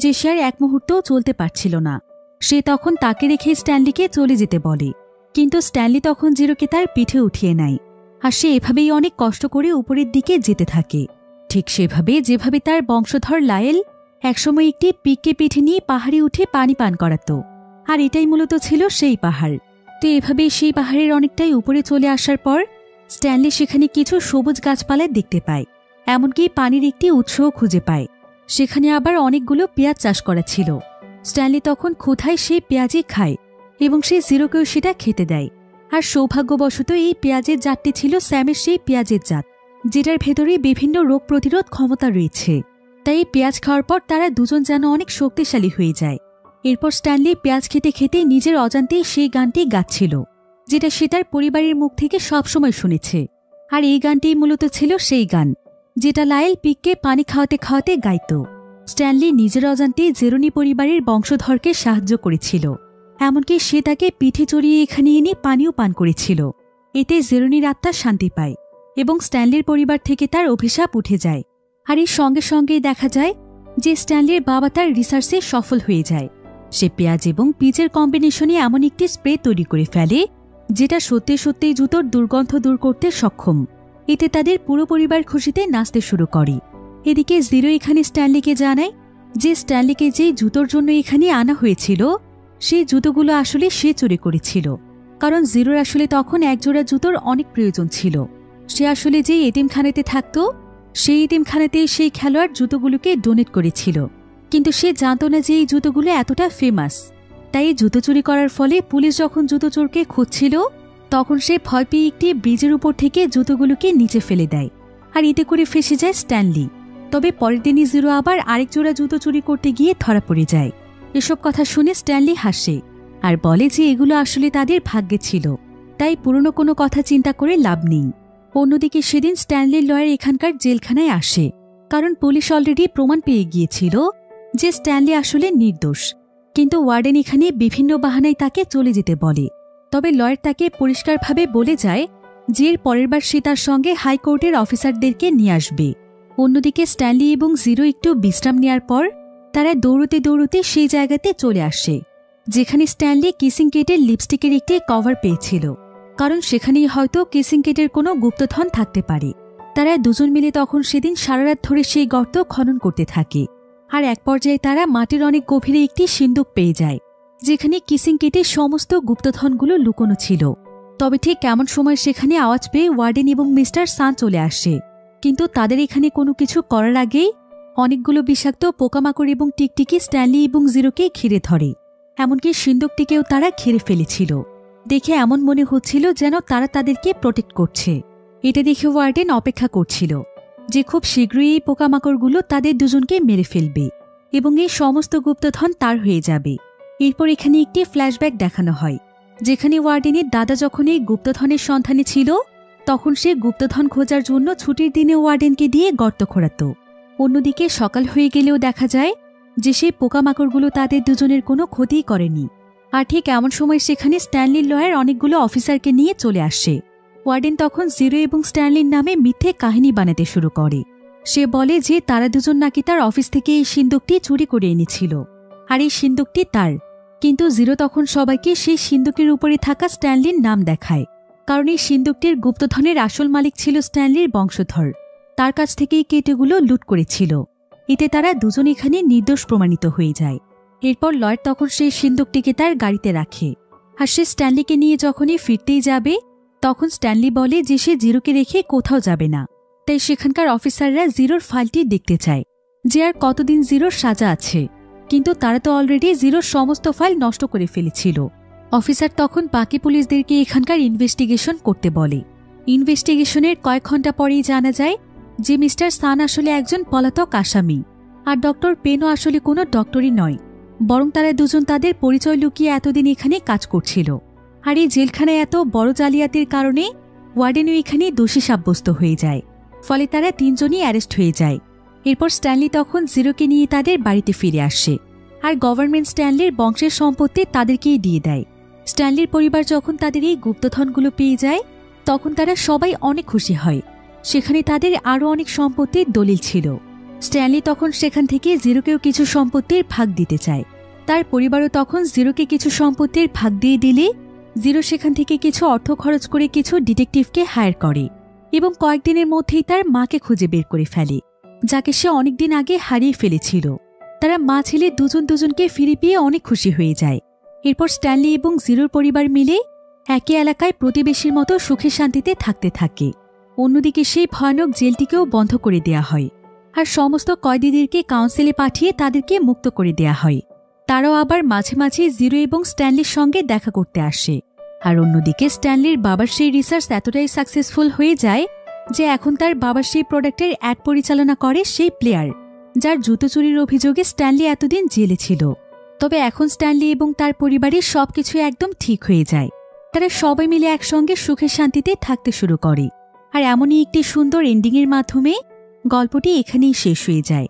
যে সে আর এক মুহূর্তও চলতে পারছিল না। সে তখন তাকে রেখে স্ট্যানলিকে চলে যেতে বলে, কিন্তু স্ট্যানলি তখন জিরোকে তার পিঠে উঠিয়ে নেয়। আর সে এভাবেই অনেক কষ্ট করে উপরের দিকে যেতে থাকে, ঠিক সেভাবে যেভাবে তার বংশধর লায়েল একসময় একটি পিককে পিঠে নিয়ে পাহাড়ে উঠে পানি পান করাত। আর এটাই মূলত ছিল সেই পাহাড়। তো এভাবেই সেই পাহাড়ের অনেকটাই উপরে চলে আসার পর স্ট্যানলি সেখানে কিছু সবুজ গাছপালা দেখতে পায়, এমনকি পানির একটি উৎসও খুঁজে পায়। সেখানে আবার অনেকগুলো পেঁয়াজ চাষ করা ছিল। স্ট্যানলি তখন ক্ষুধায় সেই পেঁয়াজই খায় এবং সে জিরোকেও সেটা খেতে দেয়। আর সৌভাগ্যবশত এই পেঁয়াজের জাতটি ছিল স্যামের সেই পেঁয়াজের জাত, যেটার ভেতরে বিভিন্ন রোগ প্রতিরোধ ক্ষমতা রয়েছে। তাই এই পেঁয়াজ খাওয়ার পর তারা দুজন যেন অনেক শক্তিশালী হয়ে যায়। এরপর স্ট্যানলি পেঁয়াজ খেতে খেতে নিজের অজান্তেই সেই গানটি গাচ্ছিল, যেটা সে তার পরিবারের মুখ থেকে সবসময় শুনেছে। আর এই গানটি মূলত ছিল সেই গান যেটা লায়েল পিককে পানি খাওয়াতে খাওয়াতে গাইত। স্ট্যানলি নিজের অজান্তেই জেরোনি পরিবারের বংশধরকে সাহায্য করেছিল, এমনকি সে তাকে পিঠে চড়িয়ে এখানে এনে পানিও পান করেছিল। এতে জেরোনির আত্মা শান্তি পায় এবং স্ট্যানলির পরিবার থেকে তার অভিশাপ উঠে যায়। আর এর সঙ্গে সঙ্গেই দেখা যায় যে স্ট্যানলির বাবা তার রিসার্চে সফল হয়ে যায়। সে পেঁয়াজ এবং পিচের কম্বিনেশনে এমন একটি স্প্রে তৈরি করে ফেলে যেটা সত্যি সত্যিই জুতোর দুর্গন্ধ দূর করতে সক্ষম। এতে তাদের পুরো পরিবার খুশিতে নাচতে শুরু করে। এদিকে জিরো এখানে স্ট্যানলিকে জানায় যে স্ট্যানলিকে যেই জুতোর জন্য এখানে আনা হয়েছিল সেই জুতোগুলো আসলে সে চুরি করেছিল, কারণ জিরোর আসলে তখন একজোড়া জুতোর অনেক প্রয়োজন ছিল। সে আসলে যেই এতিমখানাতে থাকত সেই এতিমখানাতে সেই খেলোয়াড় জুতোগুলোকে ডোনেট করেছিল, কিন্তু সে জানত না যে এই জুতোগুলো এতটা ফেমাস। তাই জুতো চুরি করার ফলে পুলিশ যখন জুতো চোরকে খুঁজছিল তখন সে ভয় পেয়ে একটি ব্রিজের উপর থেকে জুতোগুলোকে নিচে ফেলে দেয়, আর এতে করে ফেসে যায় স্ট্যানলি। তবে পরের দিনই জিরো আবার আরেক জোড়া জুতো চুরি করতে গিয়ে ধরা পড়ে যায়। এসব কথা শুনে স্ট্যানলি হাসে আর বলে যে এগুলো আসলে তাদের ভাগ্যে ছিল, তাই পুরনো কোনো কথা চিন্তা করে লাভ নেই। অন্যদিকে সেদিন স্ট্যানলির লয়ার এখানকার জেলখানায় আসে, কারণ পুলিশ অলরেডি প্রমাণ পেয়ে গিয়েছিল যে স্ট্যানলি আসলে নির্দোষ। কিন্তু ওয়ার্ডেন এখানে বিভিন্ন বাহানায় তাকে চলে যেতে বলে। তবে লয়ার তাকে পরিষ্কারভাবে বলে যায় যে এর পরের বার সে তার সঙ্গে হাইকোর্টের অফিসারদেরকে নিয়ে আসবে। অন্যদিকে স্ট্যানলি এবং জিরো একটু বিশ্রাম নেওয়ার পর তারা দৌড়তে দৌড়তে সেই জায়গাতে চলে আসে যেখানে স্ট্যানলি কিসিং কেটের লিপস্টিকের একটি কভার পেয়েছিল, কারণ সেখানেই হয়তো কিসিং কেটের কোনো গুপ্তধন থাকতে পারে। তারা দুজন মিলে তখন সেদিন সারারাত ধরে সেই গর্ত খনন করতে থাকে। আর এক পর্যায়ে তারা মাটির অনেক গভীরে একটি সিন্দুক পেয়ে যায় যেখানে কিসিং কেটের সমস্ত গুপ্তধনগুলো লুকোনো ছিল। তবে ঠিক কেমন সময় সেখানে আওয়াজ পেয়ে ওয়ার্ডেন এবং মিস্টার সান চলে আসে, কিন্তু তাদের এখানে কোনো কিছু করার আগেই অনেকগুলো বিষাক্ত পোকামাকড় এবং টিকটিকি স্ট্যানলি এবং জিরোকে ঘিরে ধরে। এমনকি সিন্দুকটিকেও তারা ঘিরে ফেলেছিল। দেখে এমন মনে হচ্ছিল যেন তারা তাদেরকে প্রোটেক্ট করছে। এটা দেখে ওয়ার্ডেন অপেক্ষা করছিল যে খুব শীঘ্রই এই পোকামাকড়গুলো তাদের দুজনকে মেরে ফেলবে এবং এই সমস্ত গুপ্তধন তার হয়ে যাবে। এরপর এখানে একটি ফ্ল্যাশব্যাক দেখানো হয়, যেখানে ওয়ার্ডেনের দাদা যখন এই গুপ্তধনের সন্ধানে ছিল তখন সে গুপ্তধন খোঁজার জন্য ছুটির দিনে ওয়ার্ডেনকে দিয়ে গর্ত খোঁড়াত। অন্যদিকে সকাল হয়ে গেলেও দেখা যায় যে সেই পোকামাকড়গুলো তাদের দুজনের কোনো ক্ষতিই করেনি। আর ঠিক এমন সময় সেখানে স্ট্যানলির লয়ার অনেকগুলো অফিসারকে নিয়ে চলে আসে। ওয়ার্ডেন তখন জিরো এবং স্ট্যানলির নামে মিথ্যে কাহিনী বানাতে শুরু করে। সে বলে যে তারা দুজন নাকি তার অফিস থেকে এই সিন্দুকটি চুরি করে এনেছিল, আর এই সিন্দুকটি তার। কিন্তু জিরো তখন সবাইকে সেই সিন্দুকের উপরে থাকা স্ট্যানলির নাম দেখায়, কারণ এই সিন্দুকটির গুপ্তধনের আসল মালিক ছিল স্ট্যানলির বংশধর। তার কাছ থেকেই কেটেগুলো লুট করেছিল। এতে তারা দুজন এখানে নির্দোষ প্রমাণিত হয়ে যায়। এরপর লয়েড তখন সেই সিন্দুকটিকে তার গাড়িতে রাখে, আর সে স্ট্যানলিকে নিয়ে যখনই ফিরতেই যাবে তখন স্ট্যানলি বলে যে সে জিরোকে রেখে কোথাও যাবে না। তাই সেখানকার অফিসাররা জিরোর ফাইলটি দেখতে চায় যে আর কতদিন জিরোর সাজা আছে, কিন্তু তারা তো অলরেডি জিরোর সমস্ত ফাইল নষ্ট করে ফেলেছিল। অফিসার তখন বাকি পুলিশদেরকে এখানকার ইনভেস্টিগেশন করতে বলে। ইনভেস্টিগেশনের কয়েক ঘন্টা পরেই জানা যায় যে মিস্টার সান আসলে একজন পলাতক আসামি, আর ডক্টর পেনও আসলে কোনো ডক্টরই নয়, বরং তারা দুজন তাদের পরিচয় লুকিয়ে এতদিন এখানে কাজ করছিল। আর এই জেলখানায় এত বড় জালিয়াতির কারণে ওয়ার্ডেনও এখানে দোষী সাব্যস্ত হয়ে যায়। ফলে তারা তিনজনই অ্যারেস্ট হয়ে যায়। এরপর স্ট্যানলি তখন জিরোকে নিয়ে তাদের বাড়িতে ফিরে আসে, আর গভর্নমেন্ট স্ট্যানলির বংশের সম্পত্তি তাদেরকেই দিয়ে দেয়। স্ট্যানলির পরিবার যখন তাদের এই গুপ্তধনগুলো পেয়ে যায় তখন তারা সবাই অনেক খুশি হয়। সেখানে তাদের আরও অনেক সম্পত্তির দলিল ছিল। স্ট্যানলি তখন সেখান থেকে জিরোকেও কিছু সম্পত্তির ভাগ দিতে চায়। তার পরিবারও তখন জিরোকে কিছু সম্পত্তির ভাগ দিয়ে দিলে জিরো সেখান থেকে কিছু অর্থ খরচ করে কিছু ডিটেকটিভকে হায়ার করে এবং কয়েকদিনের মধ্যেই তার মাকে খুঁজে বের করে ফেলে, যাকে সে অনেকদিন আগে হারিয়ে ফেলেছিল। তারা মা ছেলে দুজন দুজনকে ফিরে পেয়ে অনেক খুশি হয়ে যায়। এরপর স্ট্যানলি এবং জিরোর পরিবার মিলে একই এলাকায় প্রতিবেশীর মতো সুখে শান্তিতে থাকতে থাকে। অন্যদিকে সেই ভয়ানক জেলটিকেও বন্ধ করে দেয়া হয়, আর সমস্ত কয়েদিদেরকে কাউন্সিলে পাঠিয়ে তাদেরকে মুক্ত করে দেয়া হয়। তারাও আবার মাঝে মাঝে জিরো এবং স্ট্যানলির সঙ্গে দেখা করতে আসে। আর অন্যদিকে স্ট্যানলির বাবার সেই রিসার্চ এতটাই সাকসেসফুল হয়ে যায় যে এখন তার বাবার সেই প্রোডাক্টের অ্যাড পরিচালনা করে সেই প্লেয়ার, যার জুতো চুরির অভিযোগে স্ট্যানলি এতদিন জেলে ছিল। তবে এখন স্ট্যানলি এবং তার পরিবারের সবকিছু একদম ঠিক হয়ে যায়। তারা সবাই মিলে একসঙ্গে সুখে শান্তিতে থাকতে শুরু করে। আর এমনই একটি সুন্দর এন্ডিংয়ের মাধ্যমে গল্পটি এখানেই শেষ হয়ে যায়।